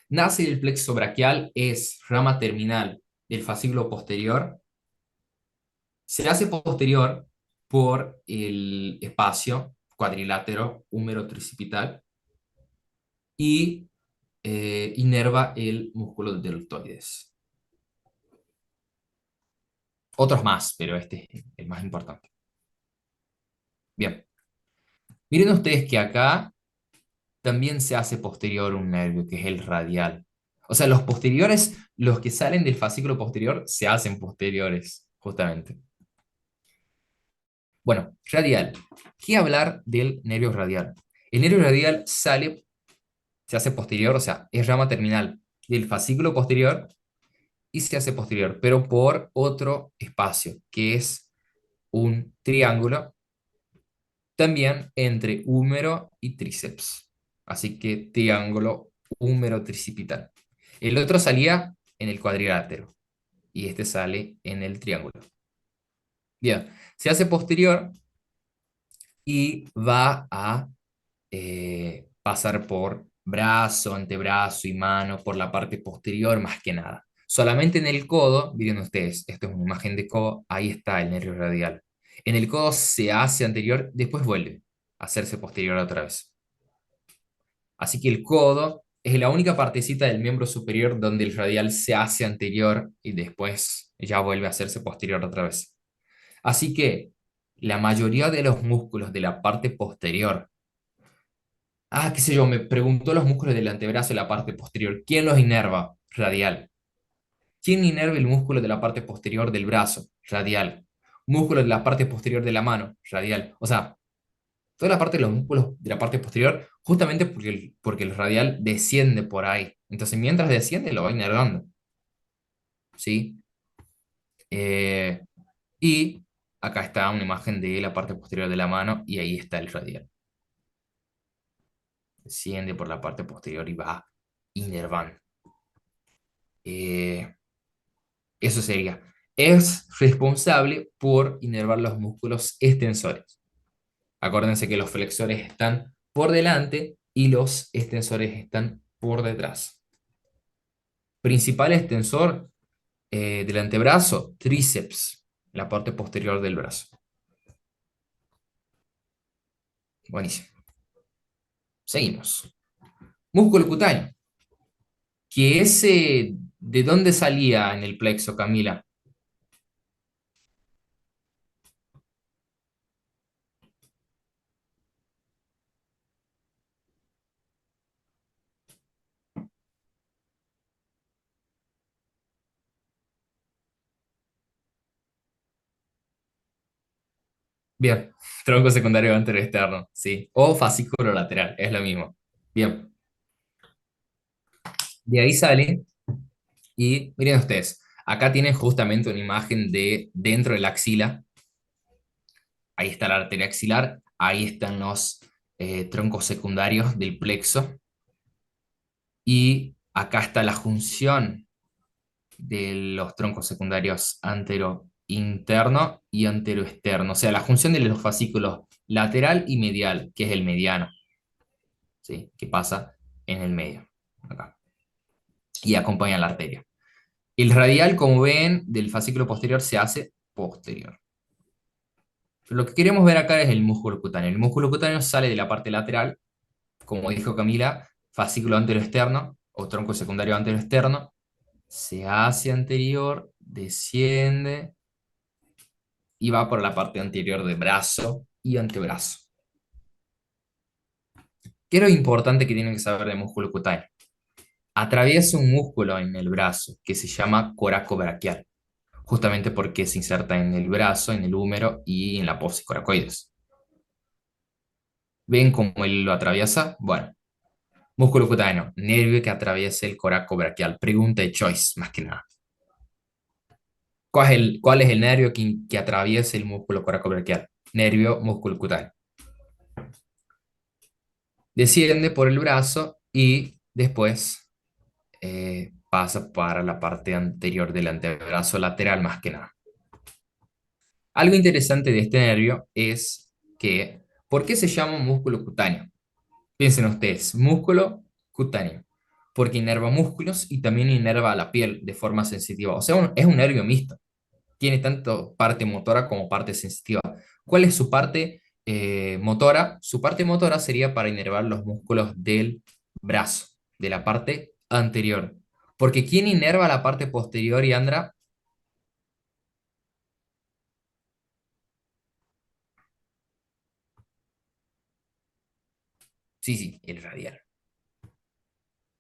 Nace del plexo braquial, es rama terminal del fascículo posterior. Se hace posterior por el espacio cuadrilátero húmero tricipital y inerva el músculo deltoides. Otros más, pero este es el más importante. Bien, miren ustedes que acá también se hace posterior un nervio, que es el radial. O sea, los posteriores, los que salen del fascículo posterior, se hacen posteriores, justamente. Bueno, radial. ¿Qué hablar del nervio radial? El nervio radial sale, se hace posterior, o sea, es rama terminal del fascículo posterior y se hace posterior, pero por otro espacio, que es un triángulo, también entre húmero y tríceps. Así que triángulo húmero tricipital. El otro salía en el cuadrilátero y este sale en el triángulo. Bien, se hace posterior y va a pasar por brazo, antebrazo y mano, por la parte posterior más que nada. Solamente en el codo, miren ustedes, esto es una imagen de codo, ahí está el nervio radial. En el codo se hace anterior, después vuelve a hacerse posterior otra vez. Así que el codo es la única partecita del miembro superior donde el radial se hace anterior y después ya vuelve a hacerse posterior otra vez. Así que la mayoría de los músculos de la parte posterior, qué sé yo, me preguntó los músculos del antebrazo y la parte posterior, ¿quién los inerva? Radial. ¿Quién inerva el músculo de la parte posterior del brazo? Radial. Músculo de la parte posterior de la mano? Radial. O sea, toda la parte de los músculos de la parte posterior, justamente porque el radial desciende por ahí. Entonces, mientras desciende, lo va inervando. ¿Sí? Eh, y acá está una imagen de la parte posterior de la mano y ahí está el radial. Desciende por la parte posterior y va inervando. Eh, Eso sería. Es responsable por inervar los músculos extensores. Acuérdense que los flexores están por delante y los extensores están por detrás. Principal extensor del antebrazo, tríceps, la parte posterior del brazo. Buenísimo. Seguimos. Músculo cutáneo, que ese, ¿de dónde salía en el plexo, Camila? Bien, tronco secundario anterior externo, sí. O fascículo lateral, es lo mismo. Bien, de ahí sale y miren ustedes, acá tienen justamente una imagen de dentro de la axila. Ahí está la arteria axilar, ahí están los troncos secundarios del plexo y acá está la junción de los troncos secundarios antero-interno y antero-externo, o sea, la junción de los fascículos lateral y medial, que es el mediano, ¿sí? Que pasa en el medio, acá, y acompaña la arteria. El radial, como ven, del fascículo posterior se hace posterior. Pero lo que queremos ver acá es el músculo cutáneo. El músculo cutáneo sale de la parte lateral, como dijo Camila, fascículo antero-externo o tronco secundario antero-externo, se hace anterior, desciende y va por la parte anterior de brazo y antebrazo. ¿Qué es lo importante que tienen que saber de músculo cutáneo? Atraviesa un músculo en el brazo que se llama coraco braquial, justamente porque se inserta en el brazo, en el húmero y en la apófisis coracoides. ¿Ven cómo él lo atraviesa? Bueno, músculo cutáneo, nervio que atraviesa el coraco braquial. Pregunta de choice, más que nada. ¿Cuál es el nervio que atraviesa el músculo coracobraquial? Nervio músculo cutáneo. Desciende por el brazo y después pasa para la parte anterior del antebrazo lateral más que nada. Algo interesante de este nervio es que, ¿por qué se llama músculo cutáneo? Piensen ustedes, músculo cutáneo, porque inerva músculos y también inerva la piel de forma sensitiva. O sea, es un nervio mixto. Tiene tanto parte motora como parte sensitiva. ¿Cuál es su parte motora? Su parte motora sería para inervar los músculos del brazo, de la parte anterior. Porque ¿quién inerva la parte posterior, Yandra? Sí, sí, el radial.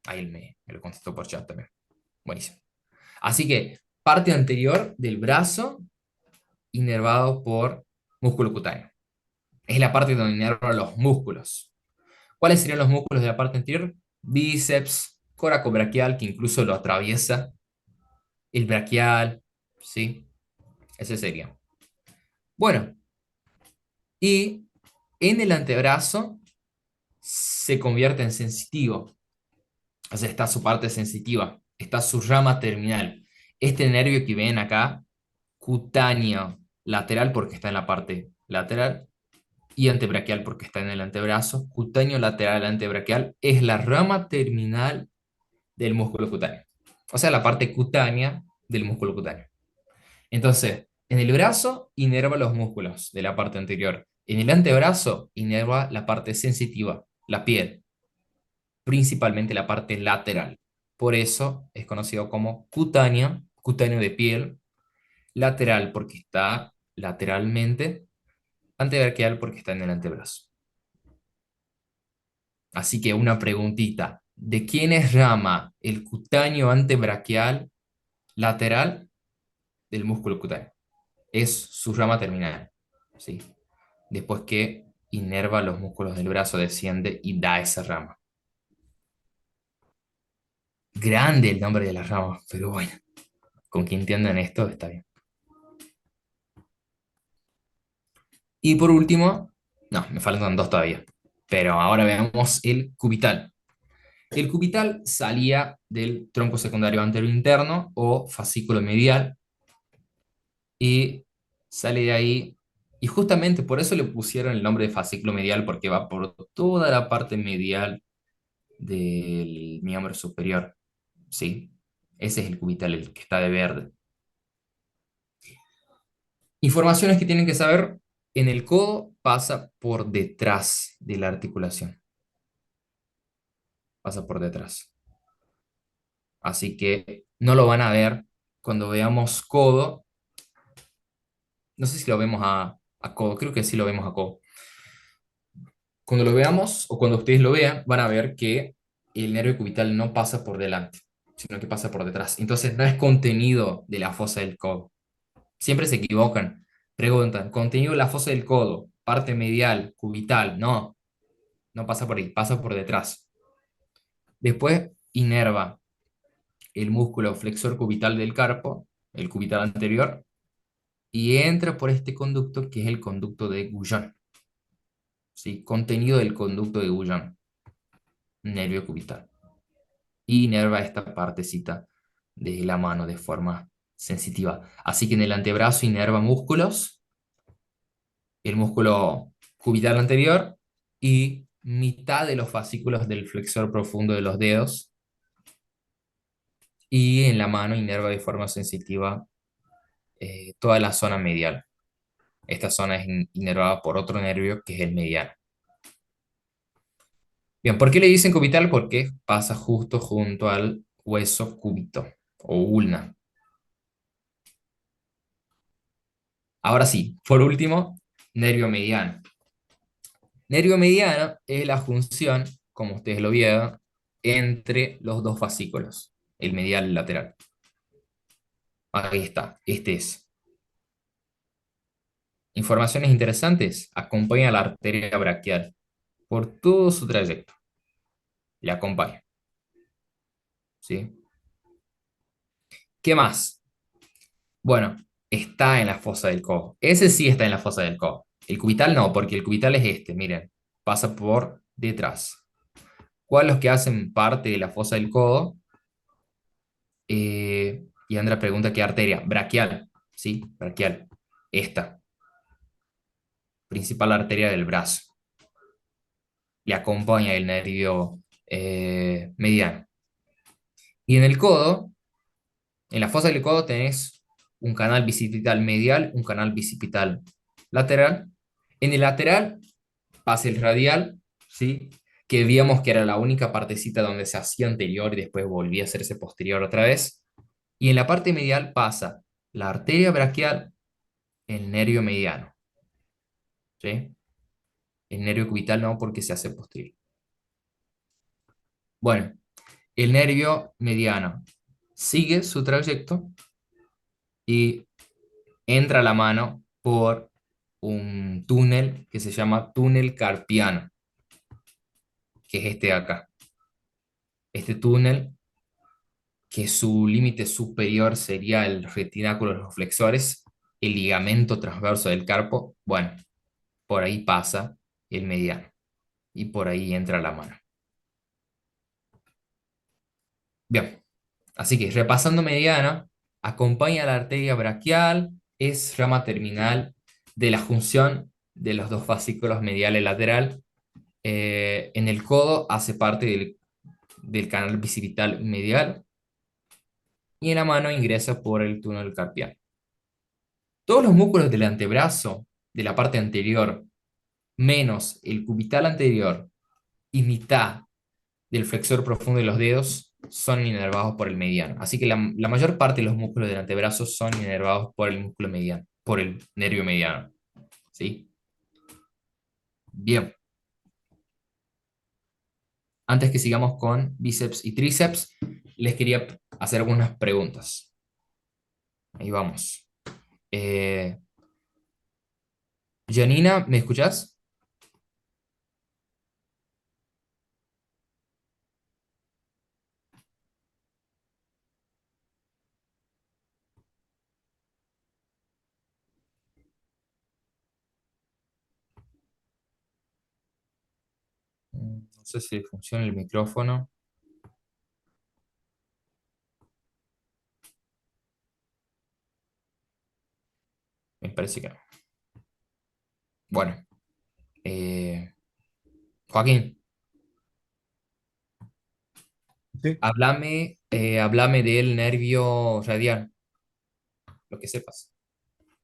Ahí él me lo contestó por chat también. Buenísimo. Así que parte anterior del brazo inervado por músculo cutáneo. Es la parte donde inerva los músculos. ¿Cuáles serían los músculos de la parte anterior? Bíceps, coracobraquial, que incluso lo atraviesa, el braquial, ¿sí? Ese sería. Bueno, y en el antebrazo se convierte en sensitivo. O sea, está su parte sensitiva, está su rama terminal. Este nervio que ven acá, cutáneo lateral, porque está en la parte lateral, y antebraquial, porque está en el antebrazo. Cutáneo lateral antebraquial es la rama terminal del músculo cutáneo. O sea, la parte cutánea del músculo cutáneo. Entonces, en el brazo inerva los músculos de la parte anterior. En el antebrazo inerva la parte sensitiva, la piel, principalmente la parte lateral. Por eso es conocido como cutáneo, cutáneo de piel, lateral porque está lateralmente, antebraquial porque está en el antebrazo. Así que una preguntita, ¿de quién es rama el cutáneo antebraquial lateral del músculo cutáneo? Es su rama terminal, ¿sí? Después que inerva los músculos del brazo, desciende y da esa rama. Grande el nombre de la rama, pero bueno, con que entiendan esto está bien. Y por último, no, me faltan dos todavía, pero ahora veamos el cubital. El cubital salía del tronco secundario anterointerno o fascículo medial y sale de ahí. Y justamente por eso le pusieron el nombre de fascículo medial, porque va por toda la parte medial del miembro superior, ¿sí? Ese es el cubital, el que está de verde. Informaciones que tienen que saber, en el codo pasa por detrás de la articulación, pasa por detrás. Así que no lo van a ver cuando veamos codo. No sé si lo vemos a codo, creo que sí lo vemos a codo. Cuando lo veamos o cuando ustedes lo vean, van a ver que el nervio cubital no pasa por delante, sino que pasa por detrás. Entonces no es contenido de la fosa del codo. Siempre se equivocan. Preguntan, contenido de la fosa del codo, parte medial, cubital. No, no pasa por ahí, pasa por detrás. Después inerva el músculo flexor cubital del carpo, el cubital anterior, y entra por este conducto que es el conducto de Guyon. ¿Sí? Contenido del conducto de Guyon, nervio cubital. Y inerva esta partecita de la mano de forma sensitiva. Así que en el antebrazo inerva músculos, el músculo cubital anterior y mitad de los fascículos del flexor profundo de los dedos. Y en la mano inerva de forma sensitiva toda la zona medial. Esta zona es inervada por otro nervio que es el mediano. Bien, ¿por qué le dicen cubital? Porque pasa justo junto al hueso cúbito o ulna. Ahora sí, por último, nervio mediano. Nervio mediano es la junción, como ustedes lo vieron, entre los dos fascículos, el medial y el lateral. Ahí está, este es. Informaciones interesantes, acompaña a la arteria braquial por todo su trayecto. Le acompaña, ¿sí? ¿Qué más? Bueno, está en la fosa del codo. Ese sí está en la fosa del codo. El cubital no, porque el cubital es este, miren, pasa por detrás. ¿Cuáles los que hacen parte de la fosa del codo? Y Andra pregunta qué arteria. Braquial, ¿sí? Braquial. Esta, principal arteria del brazo. Le acompaña el nervio mediano. Y en el codo, en la fosa del codo tenés un canal bicipital medial, un canal bicipital lateral. En el lateral pasa el radial, ¿sí? Que víamos que era la única partecita donde se hacía anterior y después volvía a hacerse posterior otra vez. Y en la parte medial pasa la arteria braquial, el nervio mediano, ¿sí? El nervio cubital no, porque se hace posterior. Bueno, el nervio mediano sigue su trayecto y entra a la mano por un túnel que se llama túnel carpiano, que es este de acá. Este túnel, que su límite superior sería el retináculo de los flexores, el ligamento transverso del carpo, bueno, por ahí pasa el mediano y por ahí entra la mano. Bien, así que repasando mediana, acompaña la arteria braquial, es rama terminal de la junción de los dos fascículos medial y lateral. En el codo hace parte del canal bicipital medial y en la mano ingresa por el túnel carpiano. Todos los músculos del antebrazo, de la parte anterior, menos el cubital anterior y mitad del flexor profundo de los dedos, son inervados por el mediano. Así que la mayor parte de los músculos del antebrazo son inervados por el músculo mediano, por el nervio mediano. ¿Sí? Bien. Antes que sigamos con bíceps y tríceps, les quería hacer algunas preguntas. Ahí vamos. Eh, Janina, ¿me escuchás? No sé si funciona el micrófono. parece que no. Bueno, eh, Joaquín, ¿Sí? háblame del nervio radial, lo que sepas.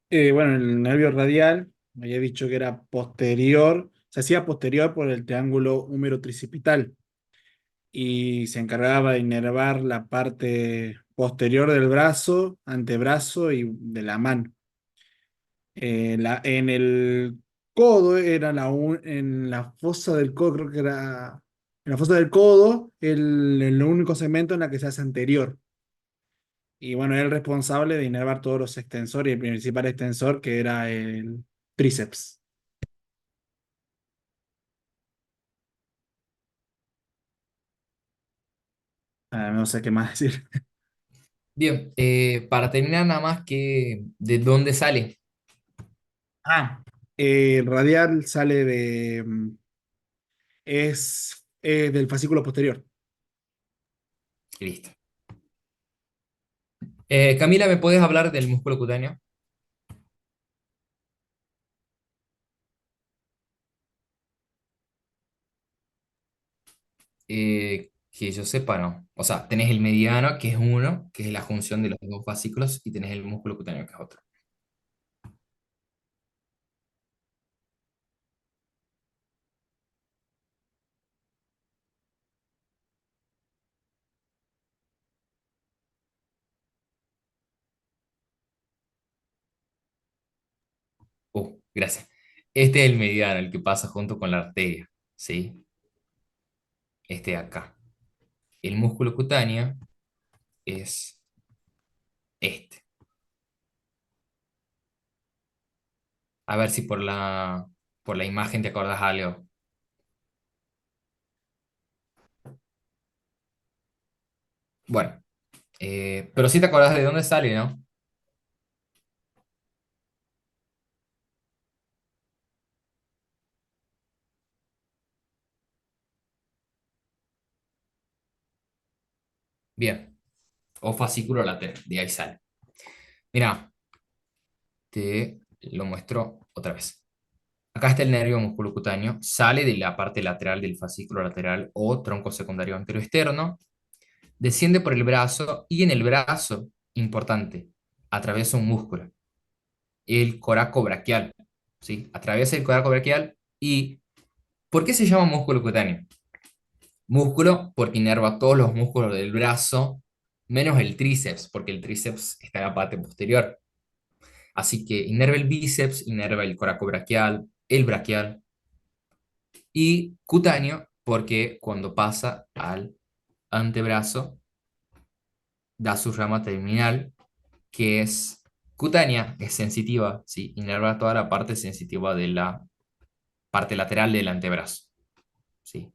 Bueno, el nervio radial, me había dicho que era posterior, se hacía posterior por el triángulo húmero-tricipital y se encargaba de inervar la parte posterior del brazo, antebrazo y de la mano. En el codo era en la fosa del codo, creo que era en la fosa del codo, el único segmento en la que se hace anterior. Y bueno, era el responsable de inervar todos los extensores y el principal extensor que era el tríceps. No sé qué más decir. Bien, para terminar nada más que de dónde sale. Ah, el radial sale es del fascículo posterior. Listo. Camila, ¿me puedes hablar del músculo cutáneo? Que yo sepa, no. O sea, tenés el mediano, que es uno, que es la junción de los dos fascículos, y tenés el músculo cutáneo, que es otro. Gracias. Este es el mediano, el que pasa junto con la arteria, ¿sí? Este de acá. El músculo cutáneo es este. A ver si por la imagen te acordás algo. Bueno, pero sí te acordás de dónde sale, ¿no? Bien, o fascículo lateral, de ahí sale. Mira, te lo muestro otra vez. Acá está el nervio musculocutáneo, sale de la parte lateral del fascículo lateral o tronco secundario anteroexterno, desciende por el brazo y en el brazo, importante, atraviesa un músculo, el coraco braquial, ¿sí? Atraviesa el coraco braquial y ¿por qué se llama músculo cutáneo? Músculo porque inerva todos los músculos del brazo, menos el tríceps, porque el tríceps está en la parte posterior. Así que inerva el bíceps, inerva el coracobraquial, el braquial y cutáneo porque cuando pasa al antebrazo da su rama terminal que es cutánea, es sensitiva, ¿sí? Inerva toda la parte sensitiva de la parte lateral del antebrazo, ¿sí?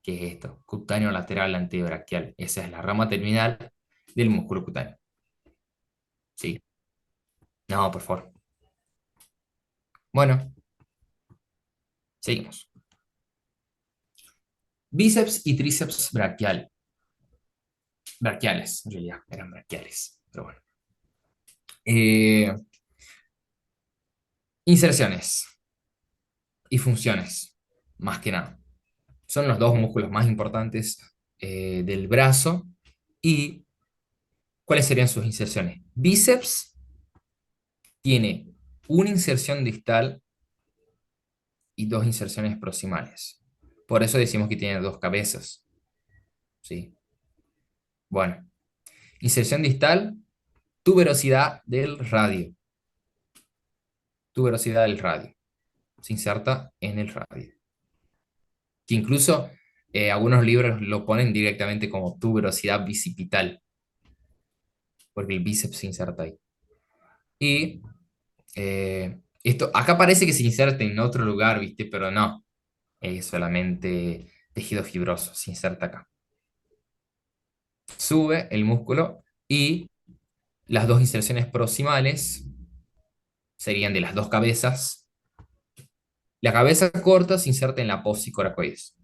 ¿Qué es esto? Cutáneo lateral antebraquial. Esa es la rama terminal del músculo cutáneo, ¿sí? No, por favor. Bueno, seguimos. Bíceps y tríceps braquial. Braquiales, en realidad, eran braquiales, pero bueno. Eh, Inserciones y funciones, más que nada. Son los dos músculos más importantes del brazo. ¿Y cuáles serían sus inserciones? Bíceps tiene una inserción distal y dos inserciones proximales. Por eso decimos que tiene dos cabezas, ¿sí? Bueno, inserción distal, tuberosidad del radio. Tuberosidad del radio. Se inserta en el radio. Que incluso algunos libros lo ponen directamente como tuberosidad bicipital, porque el bíceps se inserta ahí. Y esto, acá parece que se inserta en otro lugar, ¿viste? Pero no, es solamente tejido fibroso, se inserta acá. Sube el músculo y las dos inserciones proximales serían de las dos cabezas. La cabeza corta se inserta en la apófisis coracoides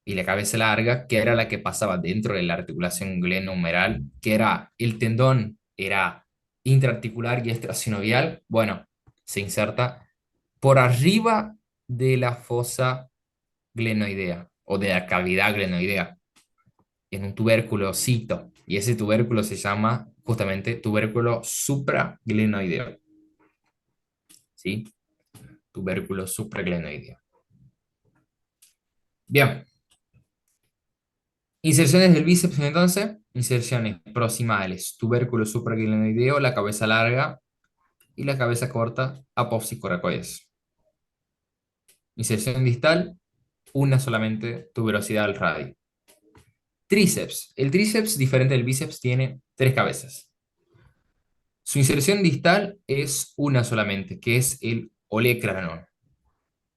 y la cabeza larga, que era la que pasaba dentro de la articulación glenohumeral, que era el tendón, era intraarticular y extrasinovial, bueno, se inserta por arriba de la fosa glenoidea o de la cavidad glenoidea en un tubérculocito. Y ese tubérculo se llama justamente tubérculo supraglenoideo. ¿Sí? Tubérculo supraglenoideo. Bien. Inserciones del bíceps entonces. Inserciones proximales. Tubérculo supraglenoideo, la cabeza larga y la cabeza corta, apófisis coracoides. Inserción distal, una solamente, tuberosidad al radio. Tríceps. El tríceps, diferente del bíceps, tiene tres cabezas. Su inserción distal es una solamente, que es el olecranon.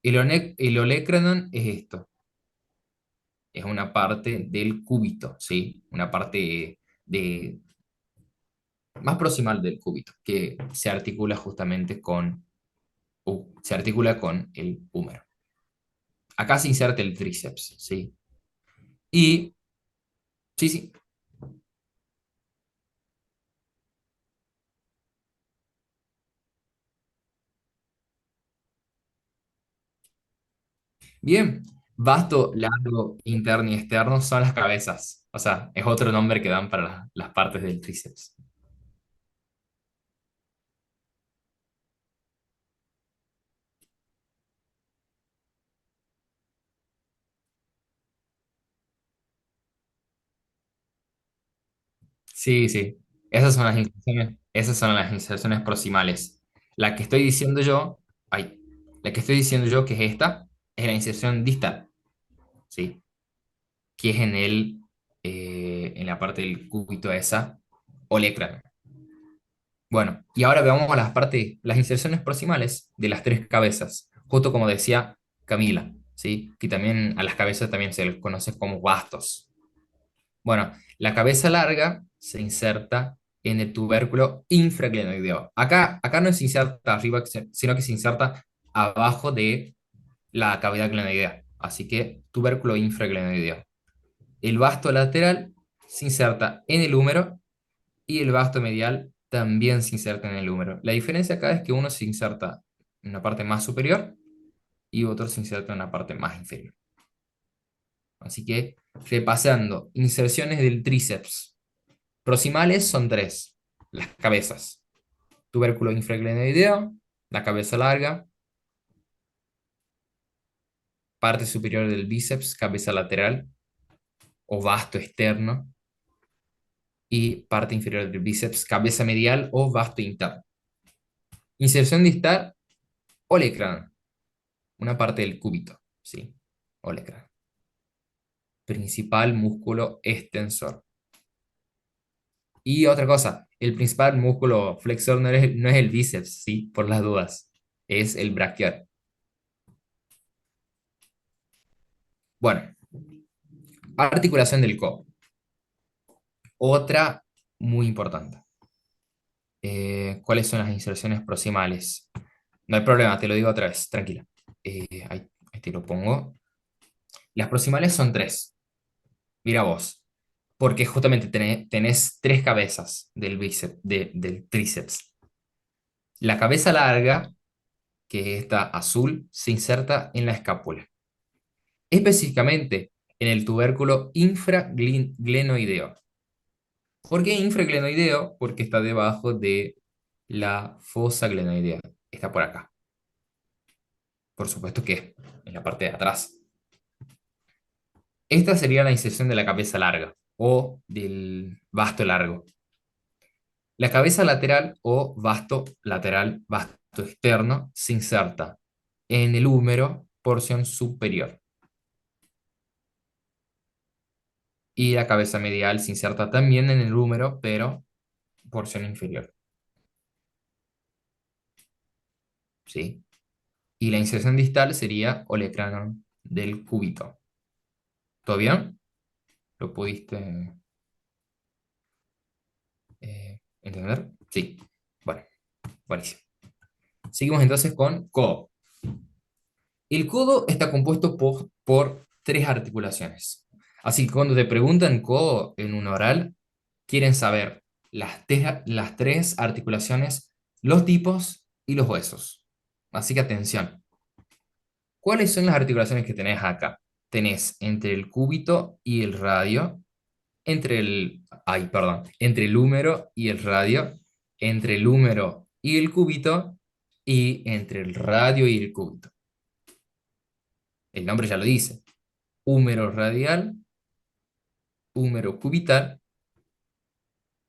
El olecranon es esto, es una parte del cúbito, ¿sí? Una parte más proximal del cúbito, que se articula justamente se articula con el húmero. Acá se inserta el tríceps, ¿sí? Y, sí, sí, bien. Vasto, largo, interno y externo son las cabezas. O sea, es otro nombre que dan para las partes del tríceps. Sí, sí. Esas son las inserciones proximales. La que estoy diciendo yo, ay, la que estoy diciendo yo, que es esta, es la inserción distal, ¿sí? Que es en la parte del cúbito esa, olecranon. Bueno, y ahora veamos a las inserciones proximales de las tres cabezas, justo como decía Camila, ¿sí? Que también a las cabezas también se les conoce como bastos. Bueno, la cabeza larga se inserta en el tubérculo infraglenoideo. Acá no se inserta arriba, sino que se inserta abajo de la cavidad glenoidea. Así que tubérculo infraglenoideo. El vasto lateral se inserta en el húmero y el vasto medial también se inserta en el húmero. La diferencia acá es que uno se inserta en una parte más superior y otro se inserta en una parte más inferior. Así que, repasando, inserciones del tríceps. Proximales son tres, las cabezas. Tubérculo infraglenoideo, la cabeza larga, parte superior del bíceps, cabeza lateral o vasto externo, y parte inferior del bíceps, cabeza medial o vasto interno. Inserción distal, olecranon, una parte del cúbito, ¿sí? Olecranon. Principal músculo extensor. Y otra cosa, el principal músculo flexor no es el bíceps, ¿sí? Por las dudas, es el braquial. Bueno, articulación del codo. Otra muy importante. ¿Cuáles son las inserciones proximales? No hay problema, te lo digo otra vez, tranquila. Ahí te lo pongo. Las proximales son tres. Mira vos, porque justamente tenés tres cabezas del bíceps, del tríceps. La cabeza larga, que es esta azul, se inserta en la escápula, específicamente en el tubérculo infraglenoideo. ¿Por qué infraglenoideo? Porque está debajo de la fosa glenoidea. Está por acá. Por supuesto que en la parte de atrás. Esta sería la inserción de la cabeza larga o del vasto largo. La cabeza lateral o vasto lateral, vasto externo, se inserta en el húmero, porción superior. Y la cabeza medial se inserta también en el húmero, pero porción inferior. ¿Sí? Y la inserción distal sería olecranon del cúbito. ¿Todo bien? ¿Lo pudiste entender? Sí. Bueno, buenísimo. Seguimos entonces con codo. El codo está compuesto por tres articulaciones. Así que cuando te preguntan codo en un oral, quieren saber las tres articulaciones, los tipos y los huesos. Así que atención. ¿Cuáles son las articulaciones que tenés acá? Tenés entre el cúbito y el radio, entre el húmero y el radio, entre el húmero y el cúbito, y entre el radio y el cúbito. El nombre ya lo dice. Húmero radial, húmero cubital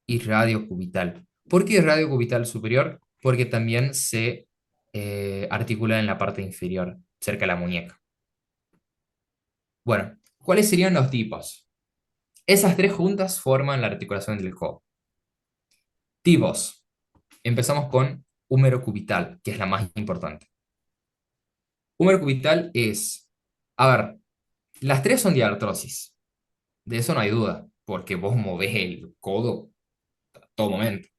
y radio cubital. ¿Por qué radio cubital superior? Porque también se articula en la parte inferior, cerca de la muñeca. Bueno, ¿cuáles serían los tipos? Esas tres juntas forman la articulación del codo. Tipos. Empezamos con húmero cubital, que es la más importante. Húmero cubital es, a ver, las tres son diartrosis. De eso no hay duda, porque vos movés el codo a todo momento.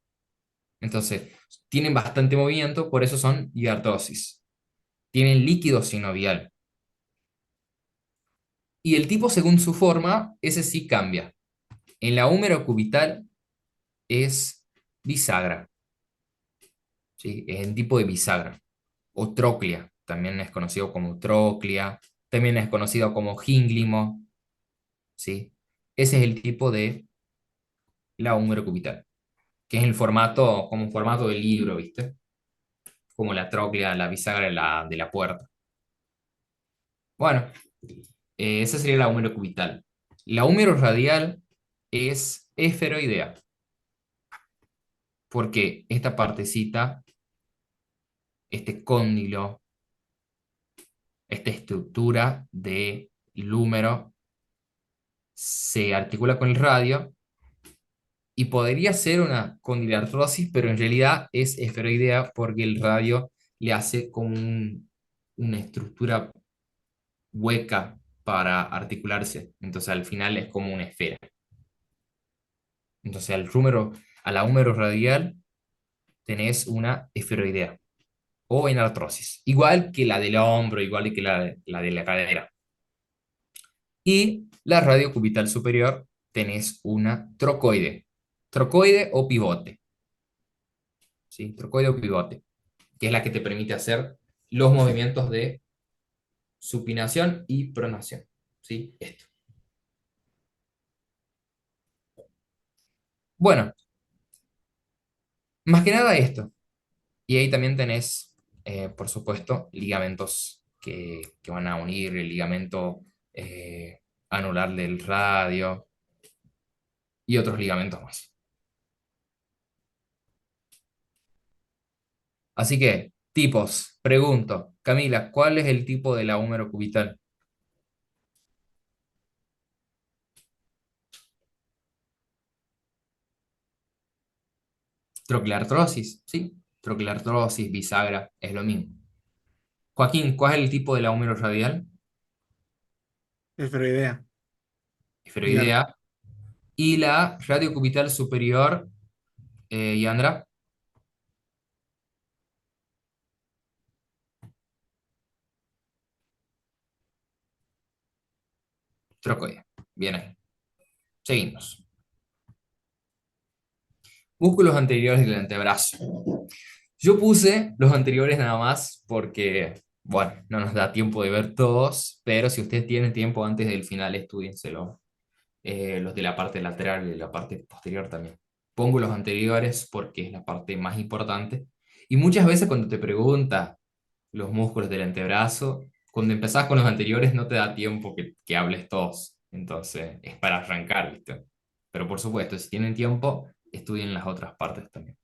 Entonces, tienen bastante movimiento, por eso son diartrosis. Tienen líquido sinovial. Y el tipo, según su forma, ese sí cambia. En la húmero cubital es bisagra, ¿sí? Es en tipo de bisagra. O tróclea, también es conocido como tróclea, también es conocido como gínglimo, ¿sí? Ese es el tipo de la húmero cubital, que es el formato, como un formato de libro, ¿viste? Como la tróclea, la bisagra de la puerta. Bueno, esa sería la húmero cubital. La húmero radial es esferoidea, porque esta partecita, este cóndilo, esta estructura del húmero se articula con el radio y podría ser una condilartrosis, pero en realidad es esferoidea porque el radio le hace como una estructura hueca para articularse. Entonces al final es como una esfera. Entonces a la húmero radial tenés una esferoidea o enartrosis, igual que la del hombro, igual que la de la cadera. Y la radio cubital superior tenés una trocoide o pivote, ¿sí? Trocoide o pivote, que es la que te permite hacer los movimientos de supinación y pronación, ¿sí? Esto. Bueno, más que nada esto. Y ahí también tenés, por supuesto, ligamentos que van a unir el ligamento anular del radio y otros ligamentos más. Así que, tipos, pregunto, Camila, ¿cuál es el tipo de la húmero cubital? Troquilartrosis, ¿sí? Troquilartrosis, bisagra, es lo mismo. Joaquín, ¿cuál es el tipo de la húmero radial? Esferoidea. Diar. Esferoidea. Y la radiocubital superior, Yandra, trocoide. Bien ahí. Seguimos. Músculos anteriores del antebrazo. Yo puse los anteriores nada más porque, bueno, no nos da tiempo de ver todos, pero si ustedes tienen tiempo antes del final, estudienselo. Los de la parte lateral y la parte posterior también. Pongo los anteriores porque es la parte más importante. Y muchas veces cuando te pregunta los músculos del antebrazo, cuando empezás con los anteriores no te da tiempo que hables todos. Entonces es para arrancar, ¿viste? Pero por supuesto, si tienen tiempo, estudien las otras partes también.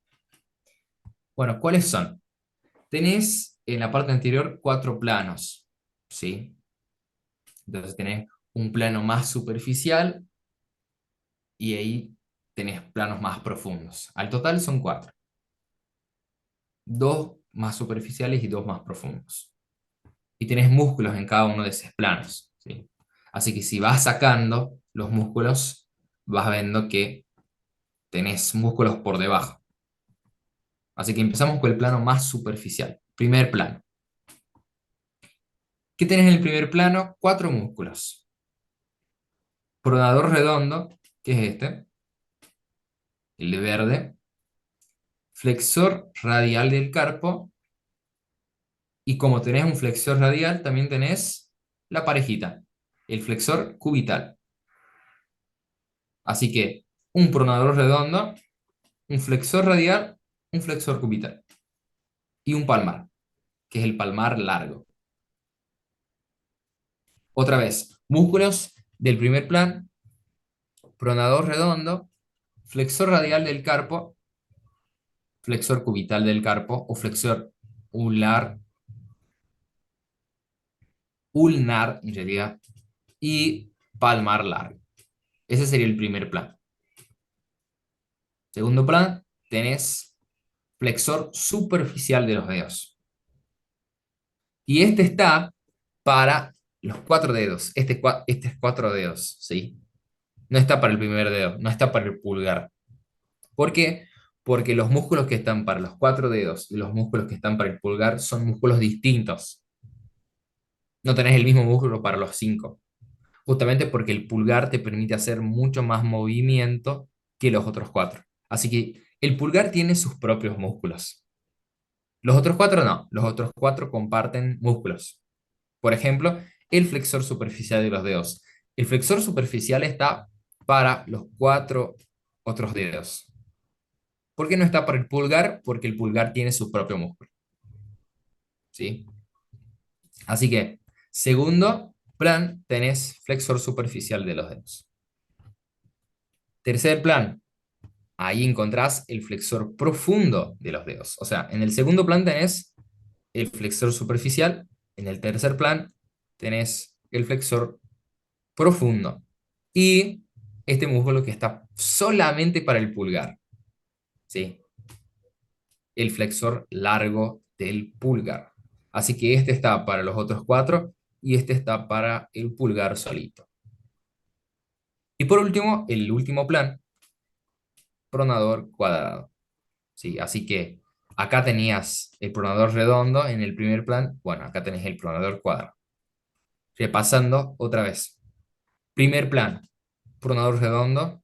Bueno, ¿cuáles son? Tenés en la parte anterior cuatro planos, ¿sí? Entonces tenés un plano más superficial y ahí tenés planos más profundos. Al total son cuatro. Dos más superficiales y dos más profundos. Y tenés músculos en cada uno de esos planos, ¿sí? Así que si vas sacando los músculos, vas viendo que tenés músculos por debajo. Así que empezamos con el plano más superficial. Primer plano. ¿Qué tenés en el primer plano? Cuatro músculos. Pronador redondo, que es este. el de verde, flexor radial del carpo, y como tenés un flexor radial, también tenés la parejita, el flexor cubital. Así que un pronador redondo, un flexor radial, un flexor cubital y un palmar, que es el palmar largo. Otra vez, músculos del primer plan, pronador redondo, flexor radial del carpo, flexor cubital del carpo o flexor ular, ulnar en realidad, y palmar largo. Ese sería el primer plan. Segundo plan, tenés flexor superficial de los dedos. Y este está para los cuatro dedos. Este es cuatro dedos, ¿sí? No está para el primer dedo, no está para el pulgar. ¿Por qué? Porque los músculos que están para los cuatro dedos y los músculos que están para el pulgar son músculos distintos. No tenés el mismo músculo para los cinco. Justamente porque el pulgar te permite hacer mucho más movimiento que los otros cuatro. Así que el pulgar tiene sus propios músculos. Los otros cuatro no. Los otros cuatro comparten músculos. Por ejemplo, el flexor superficial de los dedos. El flexor superficial está para los cuatro otros dedos. ¿Por qué no está para el pulgar? Porque el pulgar tiene su propio músculo. ¿Sí? Así que, segundo plan, tenés flexor superficial de los dedos. Tercer plan, ahí encontrás el flexor profundo de los dedos. O sea, en el segundo plan tenés el flexor superficial, en el tercer plan tenés el flexor profundo. Y este músculo que está solamente para el pulgar, ¿sí? El flexor largo del pulgar. Así que este está para los otros cuatro y este está para el pulgar solito. Y por último, el último plan, pronador cuadrado. ¿Sí? Así que acá tenías el pronador redondo en el primer plan, bueno, acá tenés el pronador cuadrado. Repasando otra vez. Primer plan, pronador redondo,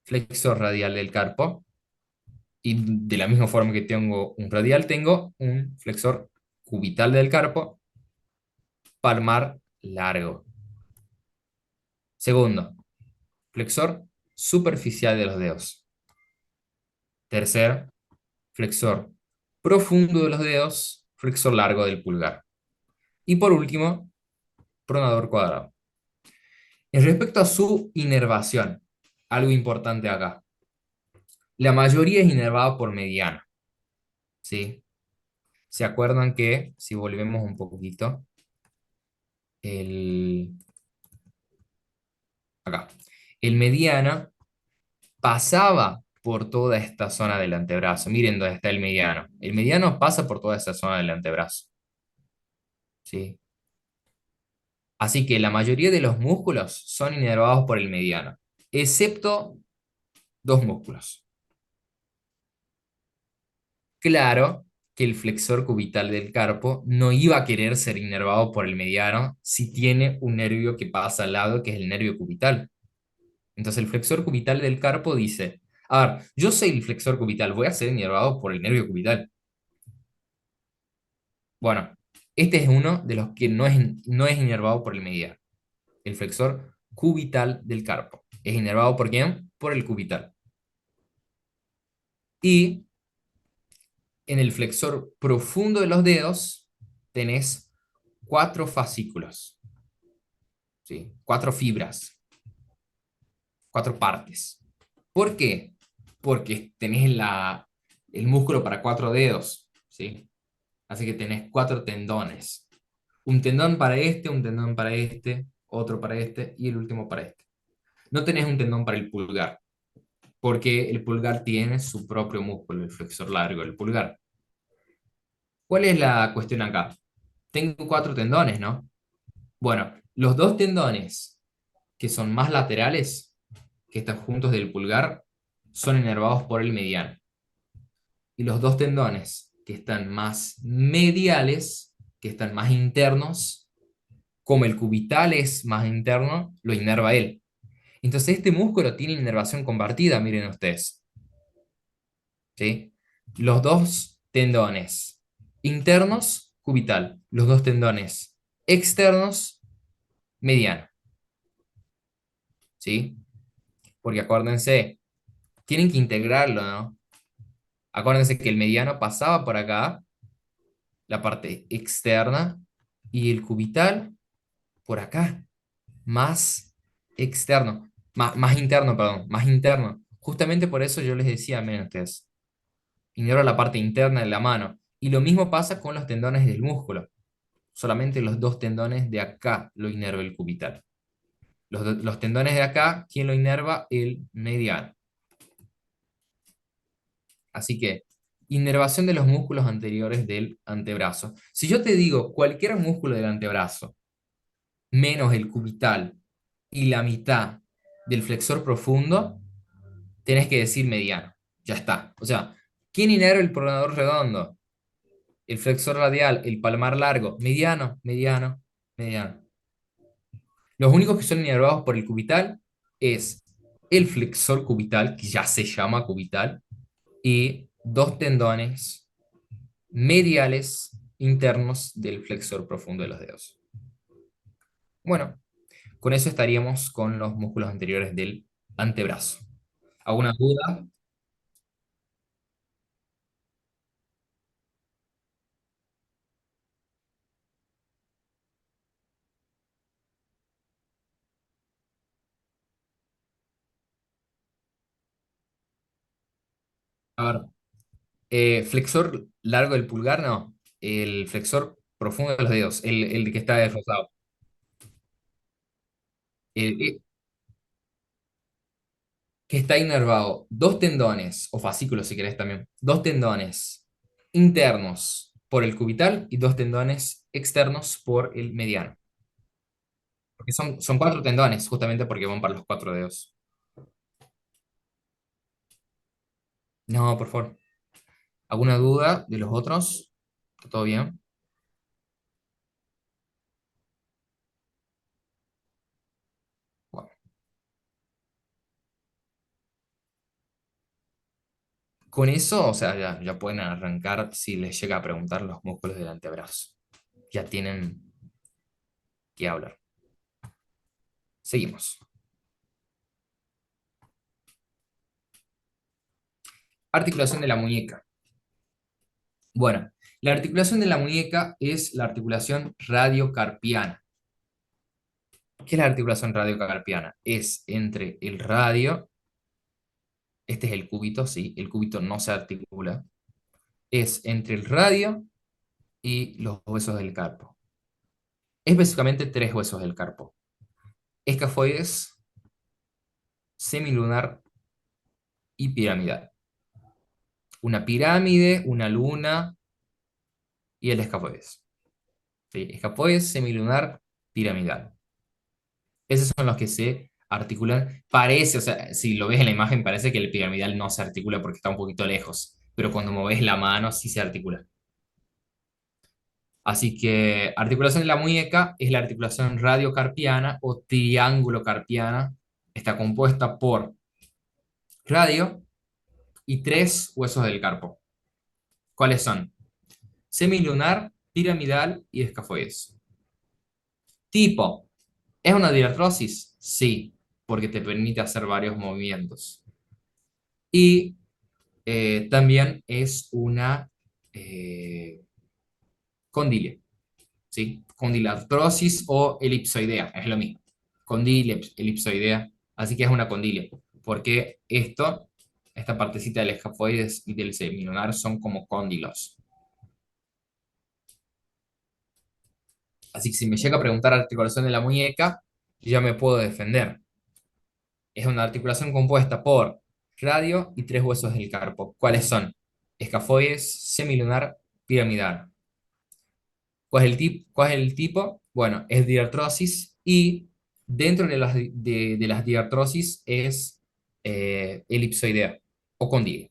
flexor radial del carpo, y de la misma forma que tengo un radial, tengo un flexor cubital del carpo, palmar largo. Segundo, flexor superficial de los dedos. Tercer, flexor profundo de los dedos, flexor largo del pulgar. Y por último, pronador cuadrado. En respecto a su inervación, algo importante acá. La mayoría es inervada por mediana, ¿sí? ¿Se acuerdan que, si volvemos un poquito, el, acá, el mediano pasaba por toda esta zona del antebrazo? Miren dónde está el mediano. El mediano pasa por toda esta zona del antebrazo, ¿sí? Así que la mayoría de los músculos son inervados por el mediano, excepto dos músculos. Claro que el flexor cubital del carpo no iba a querer ser inervado por el mediano si tiene un nervio que pasa al lado, que es el nervio cubital. Entonces el flexor cubital del carpo dice, a ver, yo soy el flexor cubital, voy a ser inervado por el nervio cubital. Bueno, este es uno de los que no es inervado por el mediano. El flexor cubital del carpo. ¿Es inervado por quién? Por el cubital. Y en el flexor profundo de los dedos tenés cuatro fascículos, ¿sí? Cuatro fibras, cuatro partes. ¿Por qué? Porque tenés el músculo para cuatro dedos, ¿sí? Así que tenés cuatro tendones. Un tendón para este, un tendón para este, otro para este y el último para este. No tenés un tendón para el pulgar, porque el pulgar tiene su propio músculo, el flexor largo del pulgar. ¿Cuál es la cuestión acá? Tengo cuatro tendones, ¿no? Bueno, los dos tendones que son más laterales, que están juntos del pulgar, son inervados por el mediano. Y los dos tendones que están más mediales, que están más internos, como el cubital es más interno, lo inerva él. Entonces este músculo tiene inervación compartida, miren ustedes. ¿sí? Los dos tendones internos, cubital. Los dos tendones externos, mediano, ¿sí? Porque acuérdense, tienen que integrarlo, ¿no? Acuérdense que el mediano pasaba por acá, la parte externa, y el cubital por acá, más externo, más interno, perdón, más interno. Justamente por eso yo les decía, miren ustedes, ignoro la parte interna de la mano. Y lo mismo pasa con los tendones del músculo. Solamente los dos tendones de acá lo inerva el cubital. Los tendones de acá, ¿quién lo inerva? El mediano. Así que, inervación de los músculos anteriores del antebrazo. Si yo te digo cualquier músculo del antebrazo, menos el cubital y la mitad del flexor profundo, tenés que decir mediano. Ya está. O sea, ¿quién inerva el pronador redondo? El flexor radial, el palmar largo, mediano, mediano, mediano. Los únicos que son inervados por el cubital es el flexor cubital, que ya se llama cubital, y dos tendones mediales internos del flexor profundo de los dedos. Bueno, con eso estaríamos con los músculos anteriores del antebrazo. ¿Alguna duda? A ver, flexor largo del pulgar, no. El flexor profundo de los dedos, el que está desfasado. El que está inervado. Dos tendones, o fascículos si querés también. Dos tendones internos por el cubital y dos tendones externos por el mediano. Porque son cuatro tendones, justamente porque van para los cuatro dedos. No, por favor. ¿Alguna duda de los otros? ¿Está todo bien? Bueno, con eso, o sea, ya pueden arrancar si les llega a preguntar los músculos del antebrazo. Ya tienen que hablar. Seguimos. Articulación de la muñeca. Bueno, la articulación de la muñeca es la articulación radiocarpiana. ¿Qué es la articulación radiocarpiana? Es entre el radio, este es el cúbito, sí, el cúbito no se articula, es entre el radio y los huesos del carpo. Es básicamente tres huesos del carpo: escafoides, semilunar y piramidal. Una pirámide, una luna y el escafoides. ¿Sí? Escafoides, semilunar, piramidal. Esos son los que se articulan. Parece, o sea, si lo ves en la imagen, parece que el piramidal no se articula porque está un poquito lejos, pero cuando mueves la mano sí se articula. Así que articulación de la muñeca es la articulación radiocarpiana o triángulo carpiana. Está compuesta por radio y tres huesos del carpo. ¿Cuáles son? Semilunar, piramidal y escafoides. Tipo, ¿es una diartrosis? Sí, porque te permite hacer varios movimientos. Y también es una eh, condilia, ¿sí? Condilartrosis o elipsoidea, es lo mismo. Condilia, elipsoidea, así que es una condilia, porque esta partecita del escafoides y del semilunar son como cóndilos. Así que si me llega a preguntar articulación de la muñeca, ya me puedo defender. Es una articulación compuesta por radio y tres huesos del carpo. ¿Cuáles son? Escafoides, semilunar, piramidal. ¿Cuál es el tipo? Bueno, es diartrosis y dentro de las diartrosis es elipsoidea o condilia.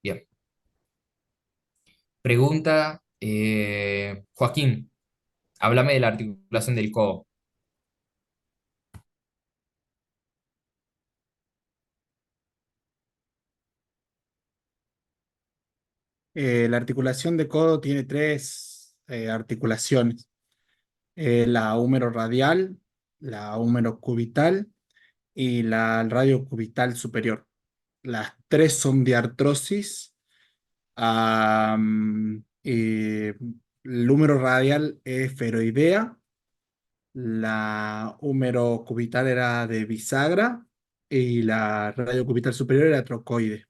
Bien. Pregunta, Joaquín, háblame de la articulación del codo. La articulación de codo tiene tres articulaciones. La húmero radial, la húmero cubital y la radio cubital superior. Las tres son de artrosis. El húmero radial es feroidea, la húmero cubital era de bisagra y la radio cubital superior era trocoide.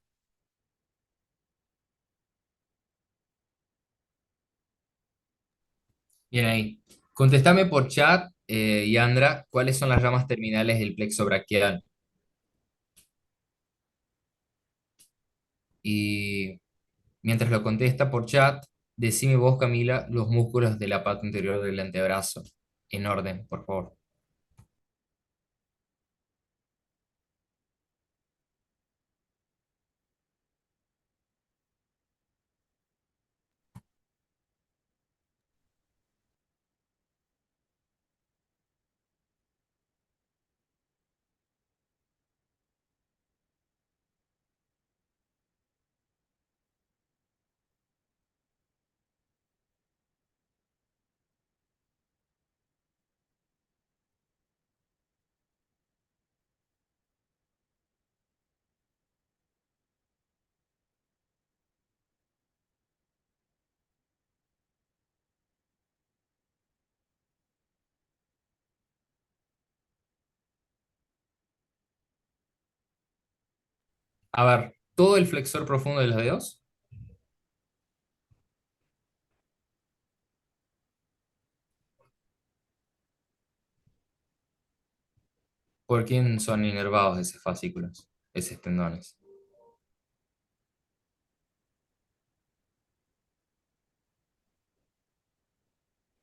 Bien ahí. Contestame por chat, Yandra, ¿cuáles son las ramas terminales del plexo braquial? Y mientras lo contesta por chat, decime vos, Camila, los músculos de la pata interior del antebrazo. En orden, por favor. A ver, todo el flexor profundo de los dedos. ¿Por quién son inervados esos fascículos, esos tendones?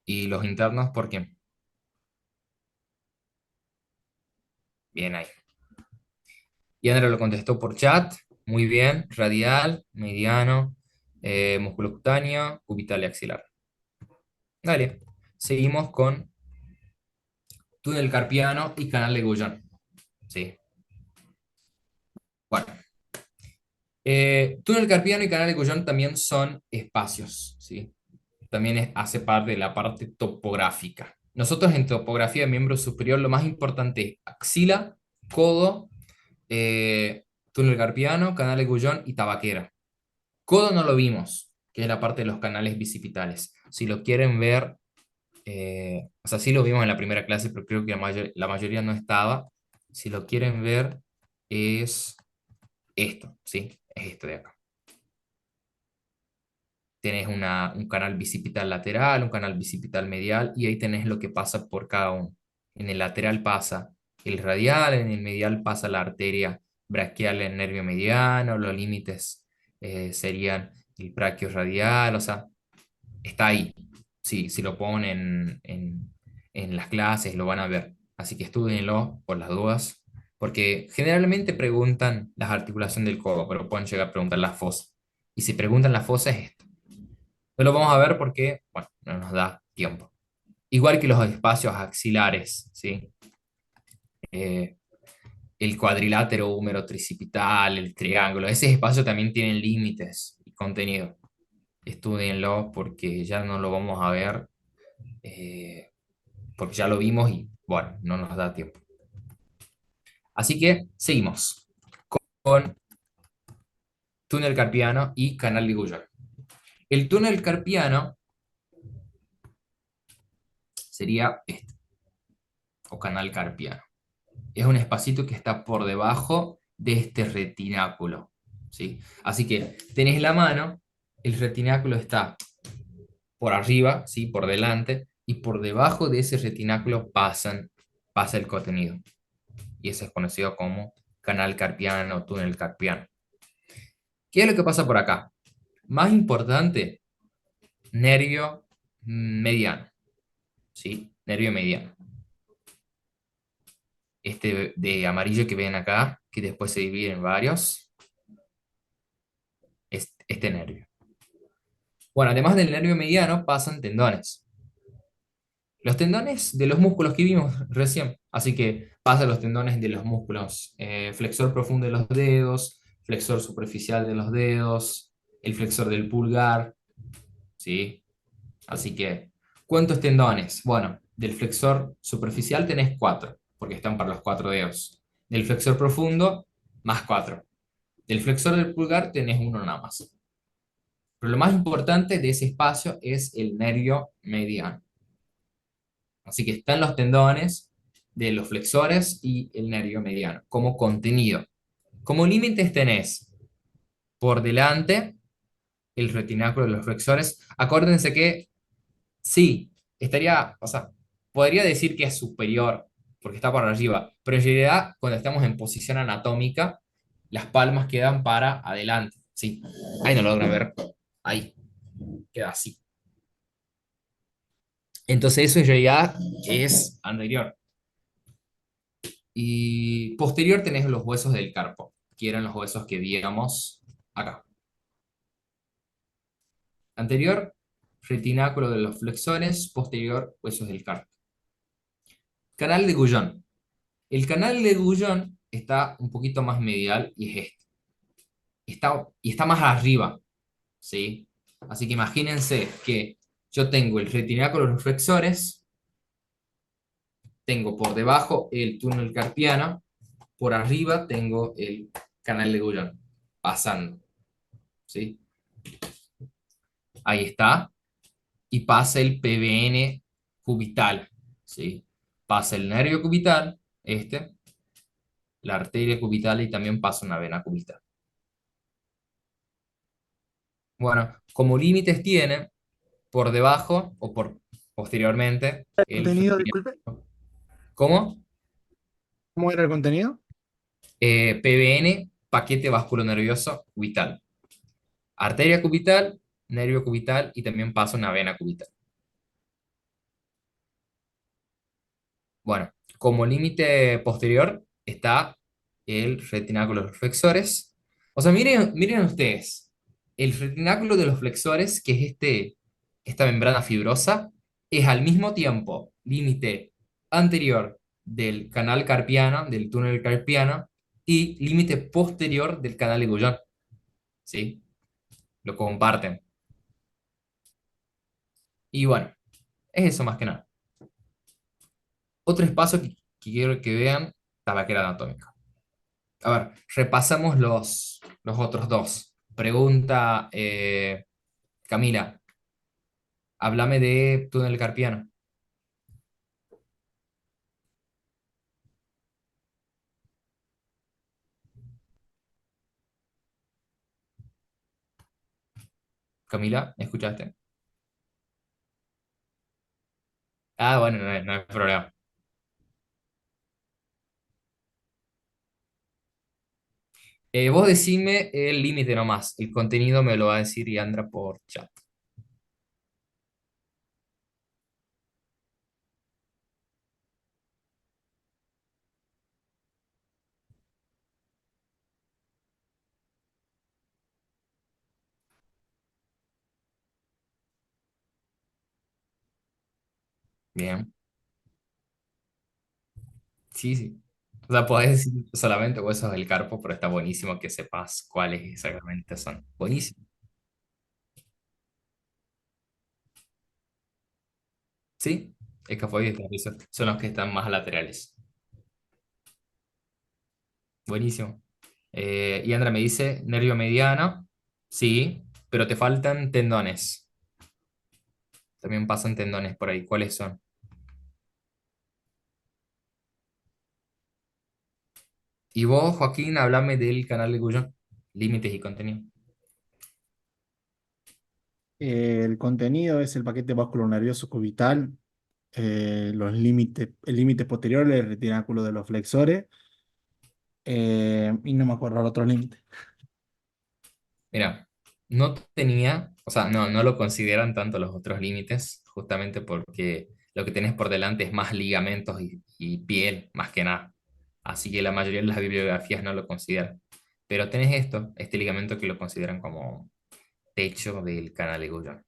¿Y los internos por quién? Bien ahí. Yandra lo contestó por chat. Muy bien. Radial, mediano, músculo cutáneo, cubital y axilar. Dale. Seguimos con túnel carpiano y canal de Guyón. Sí. Bueno. Túnel carpiano y canal de Guyón también son espacios. ¿Sí? También hace parte de la parte topográfica. Nosotros en topografía de miembro superior lo más importante es axila, codo, eh, túnel carpiano, canal de Guyón y tabaquera. Codo no lo vimos, que es la parte de los canales bicipitales. Si lo quieren ver, o sea, sí lo vimos en la primera clase, pero creo que la mayoría no estaba. Si lo quieren ver, es esto, ¿sí? Es esto de acá. Tenés un canal bicipital lateral, un canal bicipital medial, y ahí tenés lo que pasa por cada uno. En el lateral pasa el radial, en el medial pasa la arteria braquial, el nervio mediano, los límites serían el braquio radial, o sea, está ahí. Sí, si lo ponen en las clases lo van a ver. Así que estudienlo por las dudas, porque generalmente preguntan las articulaciones del codo, pero pueden llegar a preguntar la fosa. Y si preguntan la fosa es esto. No lo vamos a ver porque, bueno, no nos da tiempo. Igual que los espacios axilares, ¿sí? Eh, el cuadrilátero húmero tricipital, el triángulo, ese espacio también tienen límites y contenido. Estudienlo porque ya no lo vamos a ver, porque ya lo vimos y, bueno, no nos da tiempo. Así que seguimos con túnel carpiano y canal de Guyot. El túnel carpiano sería este, o canal carpiano. Es un espacito que está por debajo de este retináculo, ¿sí? Así que tenés la mano, el retináculo está por arriba, ¿sí? Por delante, y por debajo de ese retináculo pasa el contenido. Y ese es conocido como canal carpiano o túnel carpiano. ¿Qué es lo que pasa por acá? Más importante, nervio mediano, ¿sí? Nervio mediano. Este de amarillo que ven acá, que después se divide en varios, es este nervio. Bueno, además del nervio mediano, pasan tendones. Los tendones de los músculos que vimos recién. Así que pasan los tendones de los músculos flexor profundo de los dedos, flexor superficial de los dedos, el flexor del pulgar, ¿sí? Así que, ¿cuántos tendones? Bueno, del flexor superficial tenés cuatro, porque están para los cuatro dedos. Del flexor profundo, más cuatro. Del flexor del pulgar tenés uno nada más. Pero lo más importante de ese espacio es el nervio mediano. Así que están los tendones de los flexores y el nervio mediano como contenido. Como límites tenés por delante el retináculo de los flexores. Acuérdense que sí, estaría, o sea, podría decir que es superior porque está por arriba, pero en realidad cuando estamos en posición anatómica, las palmas quedan para adelante. Sí, ahí no lo logran ver. Ahí, queda así. Entonces eso en realidad es anterior. Y posterior tenés los huesos del carpo, que eran los huesos que viéramos acá. Anterior, retináculo de los flexores, posterior, huesos del carpo. Canal de Gullón. El canal de Gullón está un poquito más medial y es este. Y está más arriba, ¿sí? Así que imagínense que yo tengo el retináculo de los flexores, tengo por debajo el túnel carpiano, por arriba tengo el canal de Gullón, pasando, ¿sí? Ahí está. Y pasa el PBN cubital, ¿sí? Pasa el nervio cubital, este, la arteria cubital y también pasa una vena cubital. Bueno, como límites tiene por debajo o por posteriormente el Contenido, disculpe. ¿Cómo? ¿Cómo era el contenido? PBN, paquete vasculonervioso cubital. Arteria cubital, nervio cubital y también pasa una vena cubital. Bueno, como límite posterior está el retináculo de los flexores. O sea, miren ustedes, el retináculo de los flexores, que es esta membrana fibrosa, es al mismo tiempo límite anterior del canal carpiano, del túnel carpiano, y límite posterior del canal de Guyón. ¿Sí? Lo comparten. Y bueno, es eso más que nada. Otro espacio que quiero que vean, tabaquera anatómica. A ver, repasamos los otros dos. Pregunta, Camila, háblame de túnel carpiano. Camila, ¿escuchaste? Ah, bueno, no hay problema. Vos decime el límite nomás. El contenido me lo va a decir Yandra por chat. Bien. Sí, sí. O sea, podés decir solamente huesos del carpo, pero está buenísimo que sepas cuáles exactamente son. Buenísimo. ¿Sí? Escafoides y trapecio son los que están más laterales. Buenísimo. Y Andra me dice, nervio mediano, sí, pero te faltan tendones. También pasan tendones por ahí. ¿Cuáles son? Y vos, Joaquín, hablame del canal de Cuyo. Límites y contenido. El contenido es el paquete nervioso cubital, los límites, el límite posterior, el retináculo de los flexores, y no me acuerdo el otro límite. Mira, no tenía, o sea, no lo consideran tanto los otros límites, justamente porque lo que tenés por delante es más ligamentos y piel, más que nada. Así que la mayoría de las bibliografías no lo consideran. Pero tenés este ligamento que lo consideran como techo del canal de Guyón.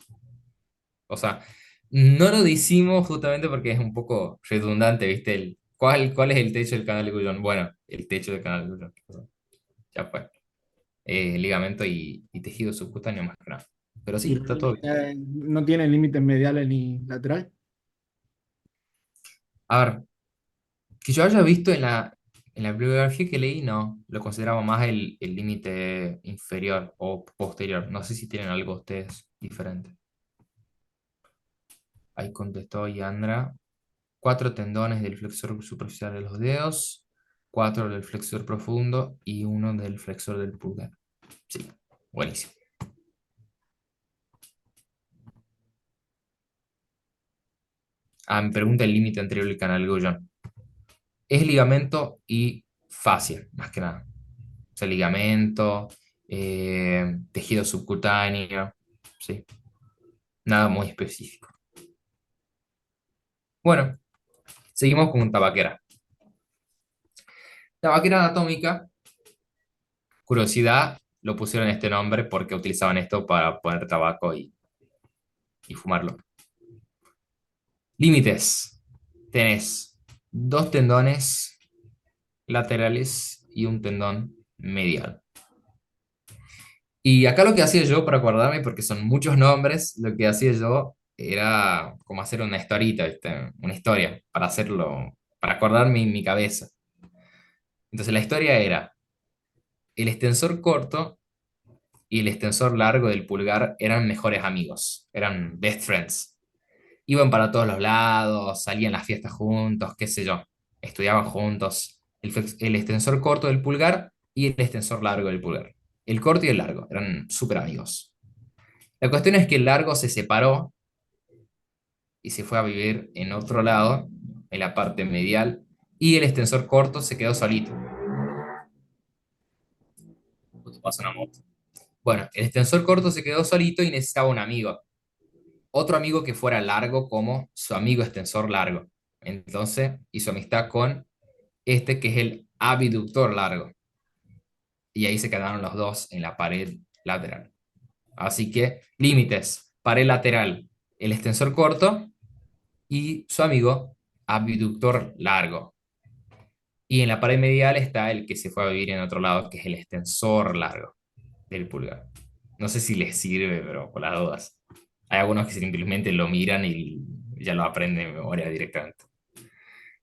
O sea, no lo decimos justamente porque es un poco redundante, ¿viste? ¿Cuál es el techo del canal de Guyón? Bueno, el techo del canal de Guyón. O sea, ya fue. ligamento y tejido subcutáneo más que nada. Pero sí, Y está todo bien. no tiene límites mediales ni laterales. A ver, que yo haya visto en la bibliografía que leí, no, lo consideraba más el límite inferior o posterior. No sé si tienen algo ustedes diferente. Ahí contestó Yandra. Cuatro tendones del flexor superficial de los dedos, cuatro del flexor profundo y uno del flexor del pulgar. Sí, buenísimo. Ah, me pregunta el límite anterior del canal Goyan. Es ligamento y fascia, más que nada. O sea, ligamento, tejido subcutáneo, sí, nada muy específico. Bueno, seguimos con tabaquera. Tabaquera anatómica, curiosidad, lo pusieron este nombre porque utilizaban esto para poner tabaco y fumarlo. Límites. Tenés dos tendones laterales y un tendón medial. Y acá lo que hacía yo, para acordarme, porque son muchos nombres, lo que hacía yo era como hacer una historita, ¿viste? Una historia, para hacerlo, para acordarme en mi cabeza. Entonces la historia era, el extensor corto y el extensor largo del pulgar eran mejores amigos, eran best friends. Iban para todos los lados, salían a las fiestas juntos, qué sé yo, estudiaban juntos. El extensor corto del pulgar y el extensor largo del pulgar. El corto y el largo, eran súper amigos. La cuestión es que el largo se separó y se fue a vivir en otro lado, en la parte medial, y el extensor corto se quedó solito. Justo pasa una moto. Bueno, el extensor corto se quedó solito y necesitaba un amigo. Otro amigo que fuera largo como su amigo extensor largo. Entonces hizo amistad con este que es el abductor largo. Y ahí se quedaron los dos en la pared lateral. Así que límites, pared lateral, el extensor corto y su amigo abductor largo. Y en la pared medial está el que se fue a vivir en otro lado, que es el extensor largo del pulgar. No sé si les sirve, pero por las dudas. Hay algunos que simplemente lo miran y ya lo aprenden de memoria directamente.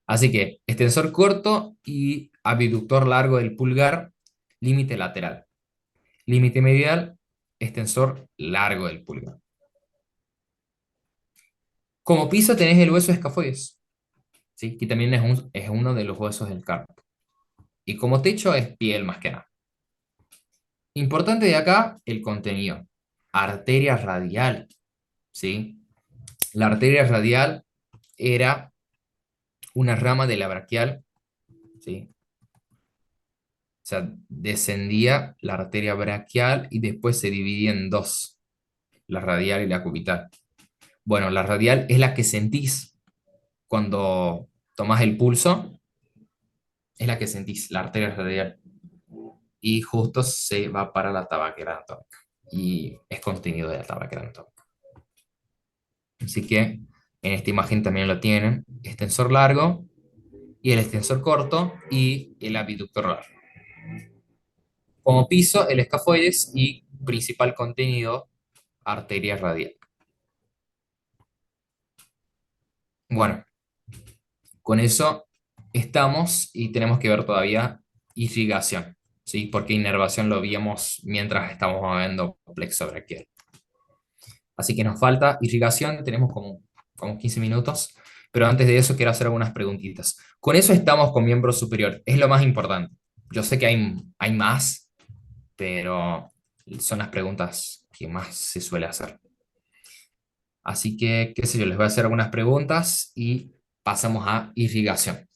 Así que extensor corto y abductor largo del pulgar, límite lateral. Límite medial, extensor largo del pulgar. Como piso tenés el hueso escafoides, ¿sí? Que también es uno de los huesos del carpo. Y como techo es piel más que nada. Importante de acá, el contenido. Arteria radial, ¿sí? La arteria radial era una rama de la braquial, ¿sí? O sea, descendía la arteria braquial y después se dividía en dos, la radial y la cubital. Bueno, la radial es la que sentís cuando tomás el pulso, es la que sentís, la arteria radial. Y justo se va para la tabaquera anatómica. Y es contenido de la tabaquera anatómica. Así que en esta imagen también lo tienen, extensor largo y el extensor corto y el abductor largo. Como piso, el escafoides y principal contenido, arteria radial. Bueno, con eso estamos y tenemos que ver todavía irrigación, ¿sí? Porque inervación lo vimos mientras estamos moviendo plexo braquial. Así que nos falta irrigación, tenemos como 15 minutos, pero antes de eso quiero hacer algunas preguntitas. Con eso estamos con miembro superior, es lo más importante. Yo sé que hay más, pero son las preguntas que más se suele hacer. Así que, qué sé yo, les voy a hacer algunas preguntas y pasamos a irrigación.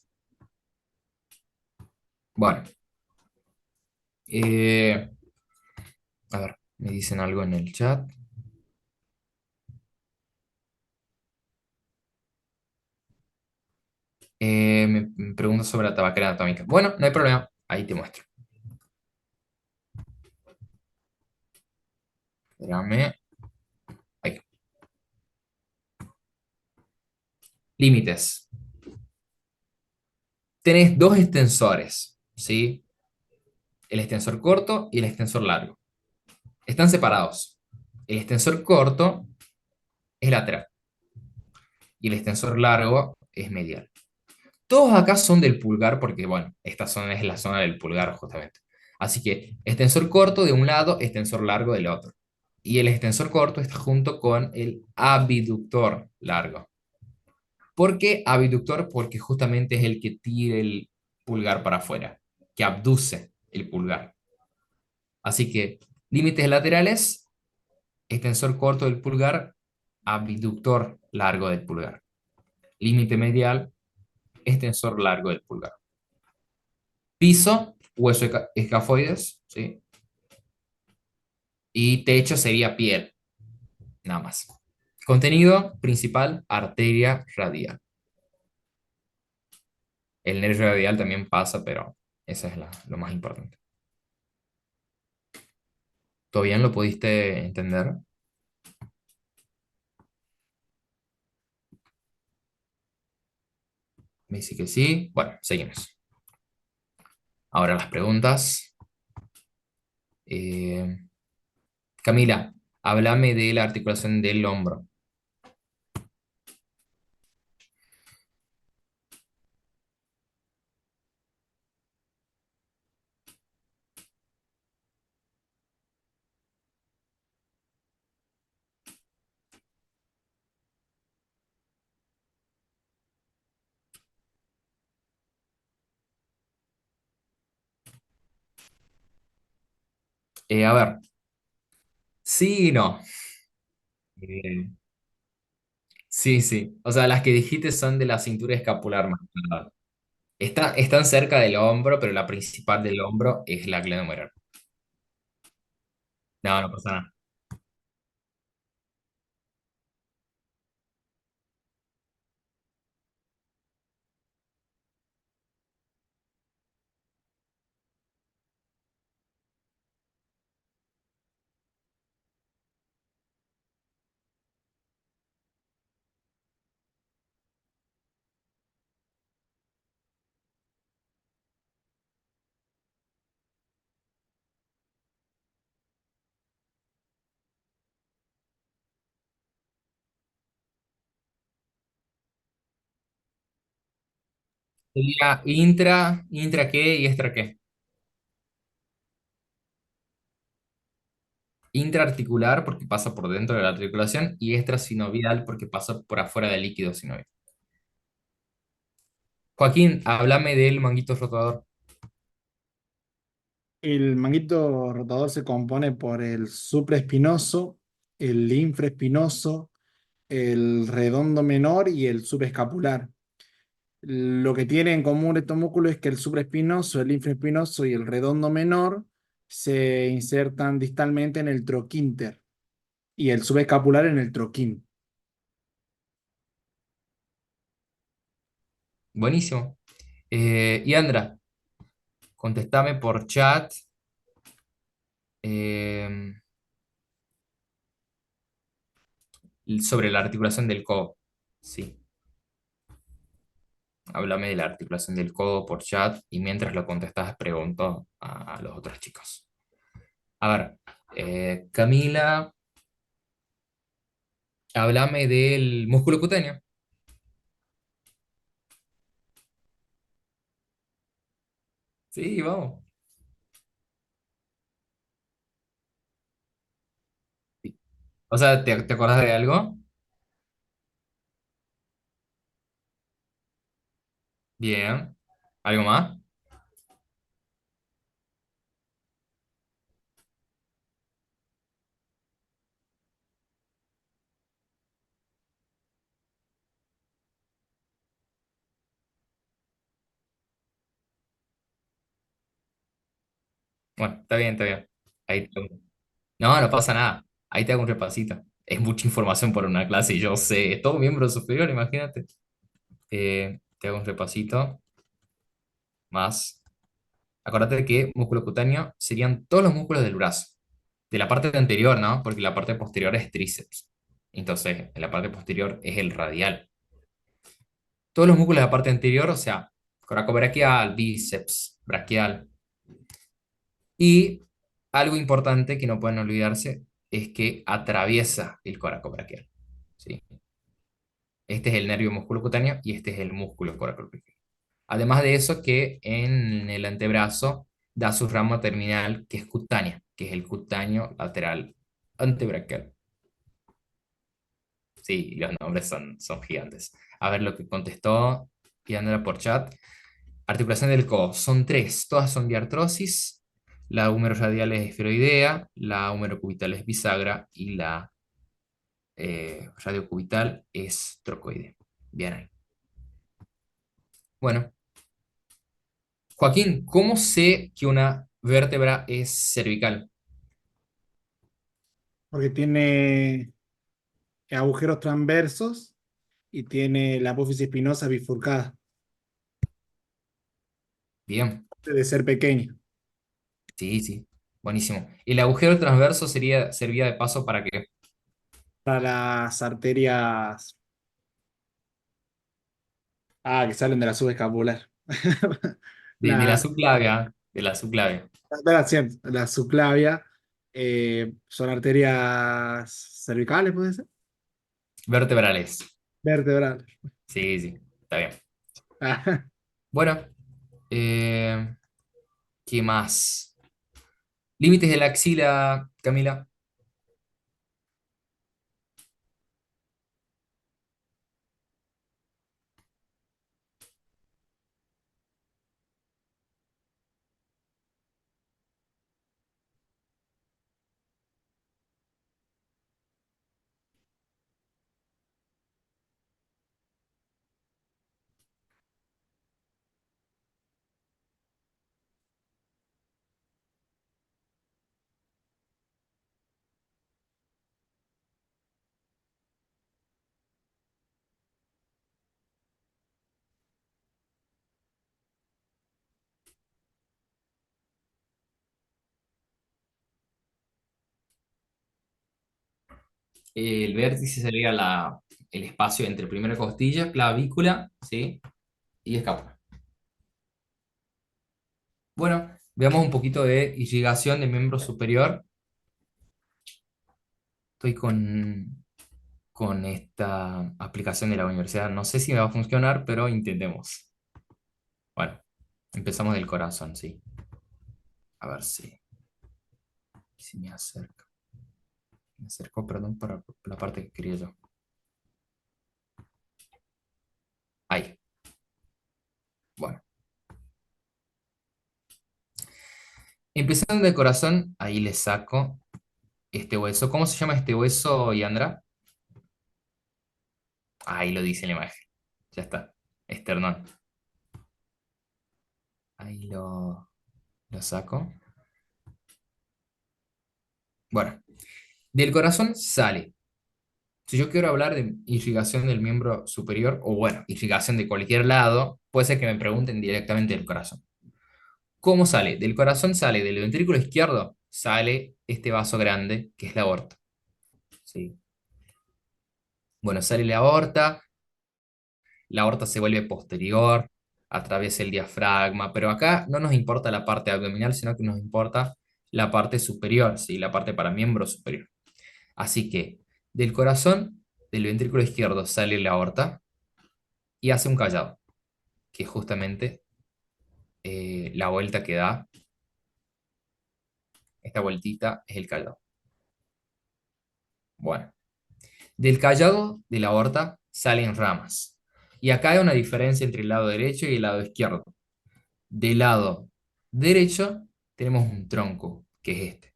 Bueno, eh, a ver, me dicen algo en el chat. Me preguntan sobre la tabaquera anatómica. Bueno, no hay problema, ahí te muestro. Espérame. Ahí. Límites. Tenés dos extensores, ¿sí? el extensor corto y el extensor largo. Están separados. El extensor corto es lateral y el extensor largo es medial. Todos acá son del pulgar porque, bueno, esta zona es la zona del pulgar justamente. Así que extensor corto de un lado, extensor largo del otro. Y el extensor corto está junto con el abductor largo. ¿Por qué abductor? Porque justamente es el que tira el pulgar para afuera, que abduce el pulgar. Así que límites laterales, extensor corto del pulgar, abductor largo del pulgar. Límite medial, extensor largo del pulgar. Piso, hueso escafoides, ¿sí? Y techo sería piel, nada más. Contenido principal, arteria radial. El nervio radial también pasa, pero eso es lo más importante. ¿Todo bien? ¿Lo pudiste entender? Me dice que sí. Bueno, seguimos. Ahora las preguntas. Eh, Camila, háblame de la articulación del hombro. A ver, sí y no. Eh, sí, sí. O sea, las que dijiste son de la cintura escapular más que nada. Están cerca del hombro, pero la principal del hombro es la glenohumeral. No, no pasa nada. Sería intra qué y extra qué. Intraarticular porque pasa por dentro de la articulación y extrasinovial porque pasa por afuera del líquido sinovial. Joaquín, háblame del manguito rotador. El manguito rotador se compone por el supraespinoso, el infraespinoso, el redondo menor y el subescapular. Lo que tiene en común estos músculos es que el supraespinoso, el infraespinoso y el redondo menor se insertan distalmente en el troquínter y el subescapular en el troquín. Buenísimo. Y Andra, contestame por chat eh, sobre la articulación del codo. Sí, háblame de la articulación del codo por chat y mientras lo contestas pregunto a los otros chicos. A ver, Camila, háblame del músculo cutáneo. Sí, vamos. O sea, ¿te acordás de algo? Bien. ¿Algo más? Bueno, está bien, está bien. Ahí no, no pasa nada. Ahí te hago un repasito. Es mucha información por una clase y yo sé, es todo miembro superior, imagínate. Te hago un repasito más. Acuérdate de que músculo cutáneo serían todos los músculos del brazo. De la parte anterior, ¿no? Porque la parte posterior es tríceps. Entonces, en la parte posterior es el radial. Todos los músculos de la parte anterior, o sea, coracobraquial, bíceps, braquial, Y algo importante que no pueden olvidarse es que atraviesa el coracobraquial. ¿Sí? Este es el nervio musculocutáneo y este es el músculo coracobraquial. Además de eso, que en el antebrazo da su rama terminal, que es cutánea, que es el cutáneo lateral antebraquial. Sí, los nombres son gigantes. A ver lo que contestó Yandra por chat. Articulación del codo. Son tres, todas son de artrosis. La húmero radial es esferoidea, la húmero cubital es bisagra y la radiocubital es trocoide. Bien ahí. Bueno, Joaquín, ¿cómo sé que una vértebra es cervical? porque tiene agujeros transversos y tiene la apófisis espinosa bifurcada. Bien, Debe ser pequeño. sí, sí, buenísimo. ¿El agujero transverso servía de paso para qué? Para las arterias que salen de la subescapular. De la La, subclavia, de la subclavia. la subclavia son arterias cervicales, puede ser. Vertebrales. Vertebrales. Sí, sí, está bien. Ah, Bueno, eh, ¿qué más? Límites de la axila, Camila. El vértice sería el espacio entre primera costilla, clavícula, ¿sí? Y escápula. Bueno, veamos un poquito de irrigación del miembro superior. Estoy con esta aplicación de la universidad. No sé si me va a funcionar, pero intentemos. Bueno, empezamos del corazón, sí. A ver si me acerco. Me acerco, perdón, para la parte que quería yo. Ahí. Bueno, empezando del corazón, ahí le saco este hueso. ¿Cómo se llama este hueso, Yandra? Ahí lo dice la imagen. Ya está. Esternón. Ahí lo saco. Bueno, del corazón sale. Si yo quiero hablar de irrigación del miembro superior, o bueno, irrigación de cualquier lado, puede ser que me pregunten directamente del corazón. ¿Cómo sale? Del corazón sale, del ventrículo izquierdo, sale este vaso grande, que es la aorta. ¿Sí? Bueno, sale la aorta se vuelve posterior, atraviesa el diafragma, pero acá no nos importa la parte abdominal, sino que nos importa la parte superior, ¿sí? La parte para miembro superior. Así que del corazón, del ventrículo izquierdo, sale la aorta y hace un callado, que es justamente la vuelta que da. Esta vueltita es el callado. Bueno, del callado de la aorta salen ramas. Y acá hay una diferencia entre el lado derecho y el lado izquierdo. Del lado derecho tenemos un tronco, que es este.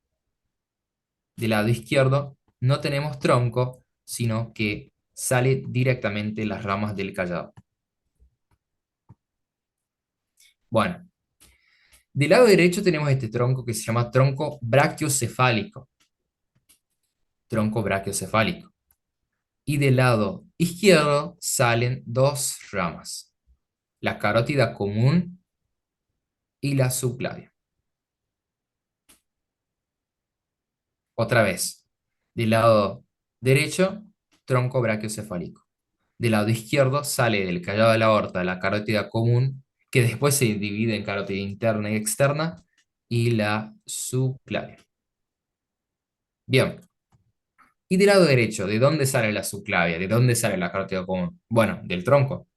Del lado izquierdo no tenemos tronco, sino que sale directamente las ramas del callado. Bueno, del lado derecho tenemos este tronco que se llama tronco brachiocefálico. Tronco brachiocefálico. Y del lado izquierdo salen dos ramas, la carótida común y la subclavia. Otra vez, del lado derecho, tronco brachiocefálico. Del lado izquierdo sale del callado de la aorta la carótida común, que después se divide en carótida interna y externa, y la subclavia. Bien, y del lado derecho, ¿de dónde sale la subclavia? ¿De dónde sale la carótida común? Bueno, del tronco,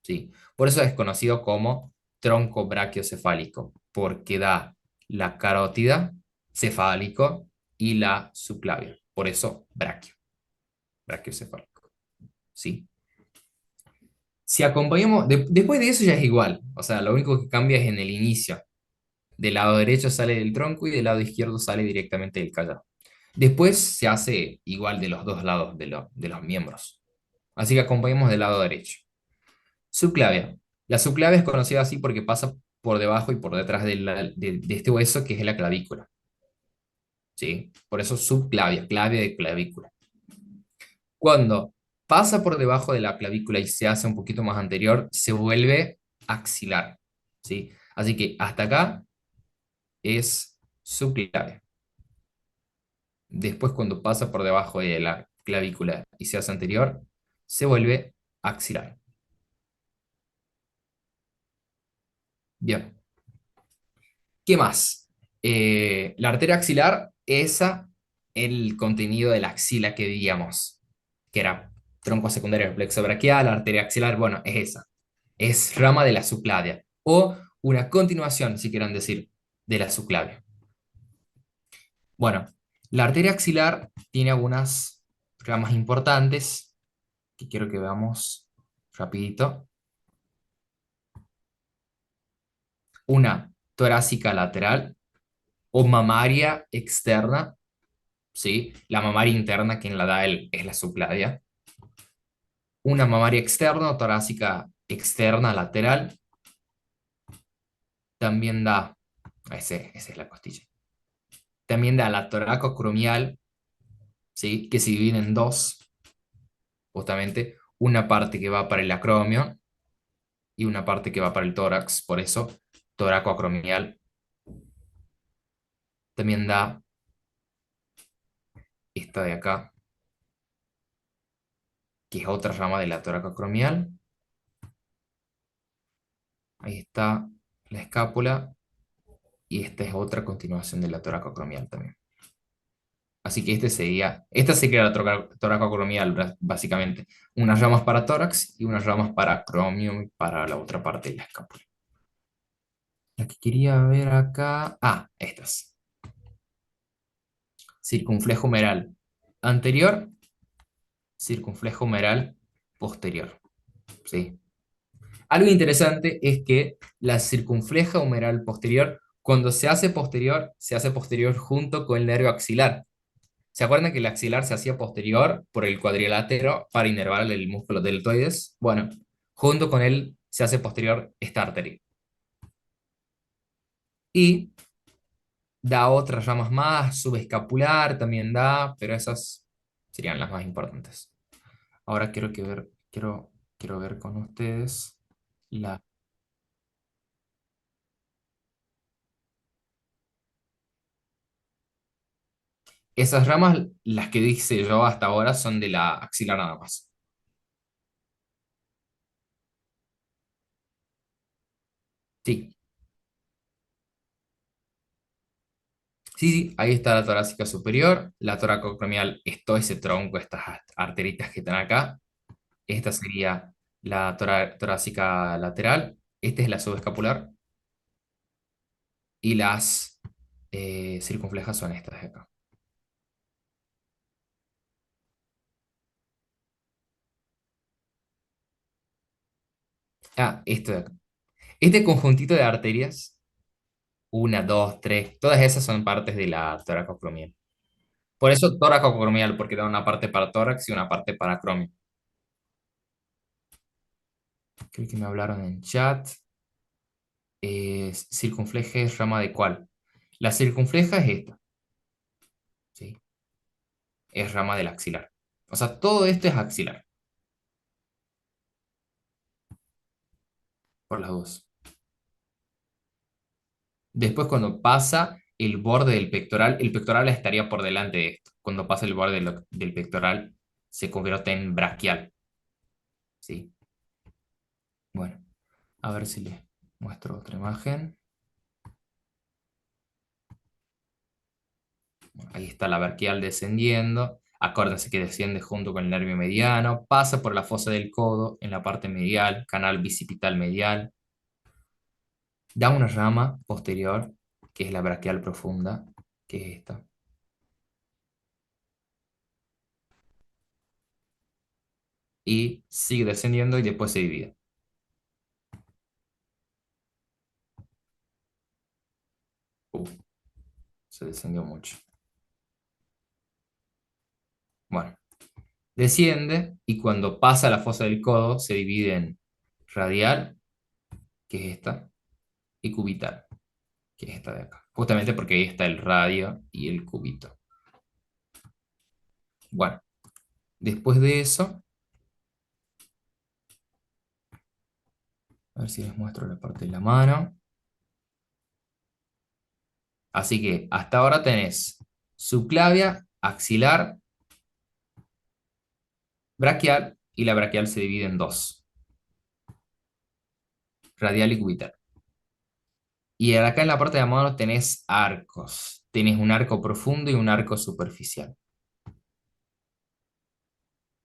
¿sí? Por eso es conocido como tronco brachiocefálico, porque da la carótida, cefálico y la subclavia. Por eso braquio, brachiocefálico, ¿sí? Si acompañamos, después de eso ya es igual, o sea, lo único que cambia es en el inicio. Del lado derecho sale del tronco y del lado izquierdo sale directamente del callado. Después se hace igual de los dos lados de los miembros. Así que acompañemos del lado derecho. Subclavia. La subclavia es conocida así porque pasa por debajo y por detrás de este hueso que es la clavícula. ¿Sí? Por eso subclavia, clavia de clavícula. Cuando pasa por debajo de la clavícula y se hace un poquito más anterior, se vuelve axilar. ¿Sí? Así que hasta acá es subclavia. Después, cuando pasa por debajo de la clavícula y se hace anterior, se vuelve axilar. Bien. ¿Qué más? La arteria axilar, esa, el contenido de la axila que diríamos, que era tronco secundario del plexo braquial, la arteria axilar, bueno, es esa. Es rama de la subclavia o una continuación, si quieren decir, de la subclavia. Bueno, la arteria axilar tiene algunas ramas importantes que quiero que veamos rapidito. Una torácica lateral o mamaria externa, ¿sí? La mamaria interna, quien la da es la subclavia. Una mamaria externa o torácica externa lateral también da, esa es la costilla, también da la toracocromial, ¿sí? Que se divide en dos, justamente, una parte que va para el acromio y una parte que va para el tórax, por eso toracoacromial. También da esta de acá, que es otra rama de la toracoacromial. Ahí está la escápula y esta es otra continuación de la toracoacromial también. Así que esta sería la toracoacromial, básicamente. Unas ramas para tórax y unas ramas para acromion para la otra parte de la escápula. La que quería ver acá, estas. Circunflejo humeral anterior, circunflejo humeral posterior. ¿Sí? Algo interesante es que la circunfleja humeral posterior, cuando se hace posterior junto con el nervio axilar. ¿Se acuerdan que el axilar se hacía posterior por el cuadrilátero para inervar el músculo deltoides? Bueno, junto con él se hace posterior esta arteria. Y da otras ramas más, subescapular también da, pero esas serían las más importantes. Ahora quiero ver con ustedes la, esas ramas, las que dice yo hasta ahora, son de la axilar nada más. Sí, sí, ahí está la torácica superior, la toracoacromial es todo ese tronco, estas arteritas que están acá. Esta sería la torácica lateral, esta es la subescapular y las circunflejas son estas de acá. Esto de acá. Este conjuntito de arterias, una, dos, tres, todas esas son partes de la toracoacromial. Por eso toracoacromial, porque da una parte para tórax y una parte para acromio. Creo que me hablaron en chat. Circunfleja es rama de cuál. La circunfleja es esta, ¿sí? Es rama del axilar. O sea, todo esto es axilar, por las dos. Después, cuando pasa el borde del pectoral, el pectoral estaría por delante de esto. Cuando pasa el borde del pectoral, se convierte en braquial, ¿sí? Bueno, a ver si les muestro otra imagen. Ahí está la braquial descendiendo. Acuérdense que desciende junto con el nervio mediano, pasa por la fosa del codo en la parte medial, canal bicipital medial, da una rama posterior, que es la braquial profunda, que es esta, y sigue descendiendo y después se divide. Uf, se descendió mucho. Bueno, desciende y cuando pasa la fosa del codo se divide en radial, que es esta, y cubital, que es esta de acá. Justamente porque ahí está el radio y el cubito. Bueno, después de eso, a ver si les muestro la parte de la mano. Así que hasta ahora tenés subclavia, axilar, braquial, y la braquial se divide en dos, radial y cubital. Y acá en la parte de la mano tenés arcos. Tenés un arco profundo y un arco superficial.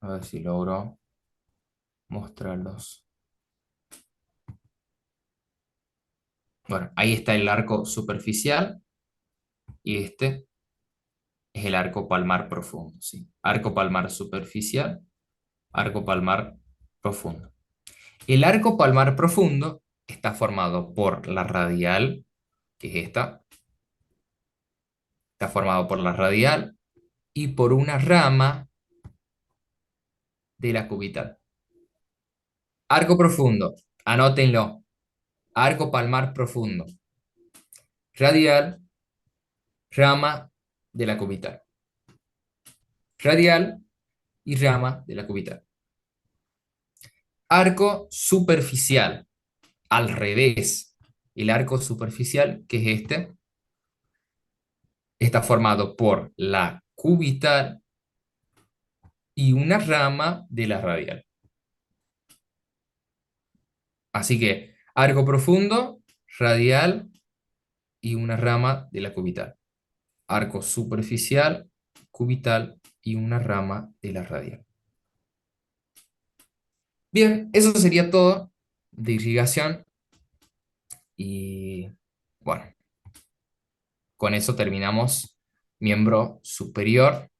A ver si logro mostrarlos. Bueno, ahí está el arco superficial y este es el arco palmar profundo, ¿sí? Arco palmar superficial, arco palmar profundo. El arco palmar profundo está formado por la radial, que es esta, está formado por la radial y por una rama de la cubital. Arco profundo, anótenlo. Arco palmar profundo, radial, rama de la cubital. Radial y rama de la cubital. Arco superficial, al revés. El arco superficial, que es este, está formado por la cubital y una rama de la radial. Así que arco profundo, radial y una rama de la cubital. Arco superficial, cubital y una rama de la radial. Bien, eso sería todo de irrigación y bueno, con eso terminamos miembro superior.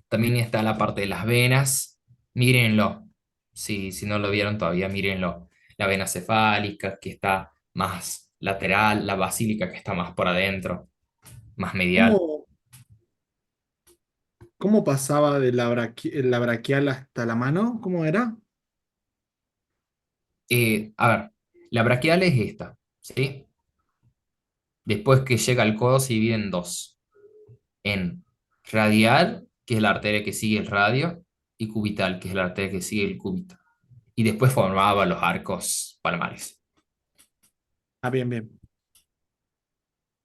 También está la parte de las venas. Mírenlo. Si no lo vieron todavía, mírenlo. La vena cefálica que está más lateral, la basílica que está más por adentro, más medial. ¿Cómo, cómo pasaba de la braquial hasta la mano? ¿Cómo era? A ver, la braquial es esta, ¿sí? Después que llega al codo se divide en dos. En radial, que es la arteria que sigue el radio, y cubital, que es la arteria que sigue el cúbito. Y después formaba los arcos palmares. Ah, bien, bien.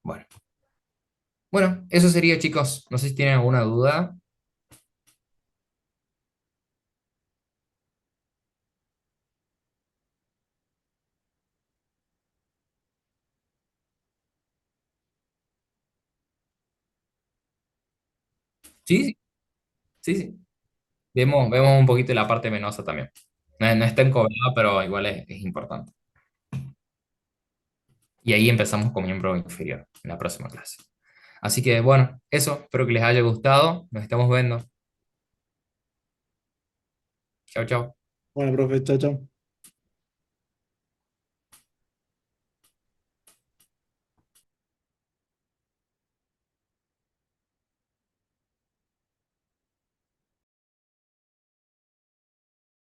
Bueno, bueno, eso sería, chicos. No sé si tienen alguna duda. Sí, sí, sí, sí. Vemos un poquito la parte venosa también. No está encoblada, pero igual es importante. Y ahí empezamos con miembro inferior en la próxima clase. Así que bueno, eso, espero que les haya gustado. Nos estamos viendo. Chao, chao. Bueno, profe, chao, chao.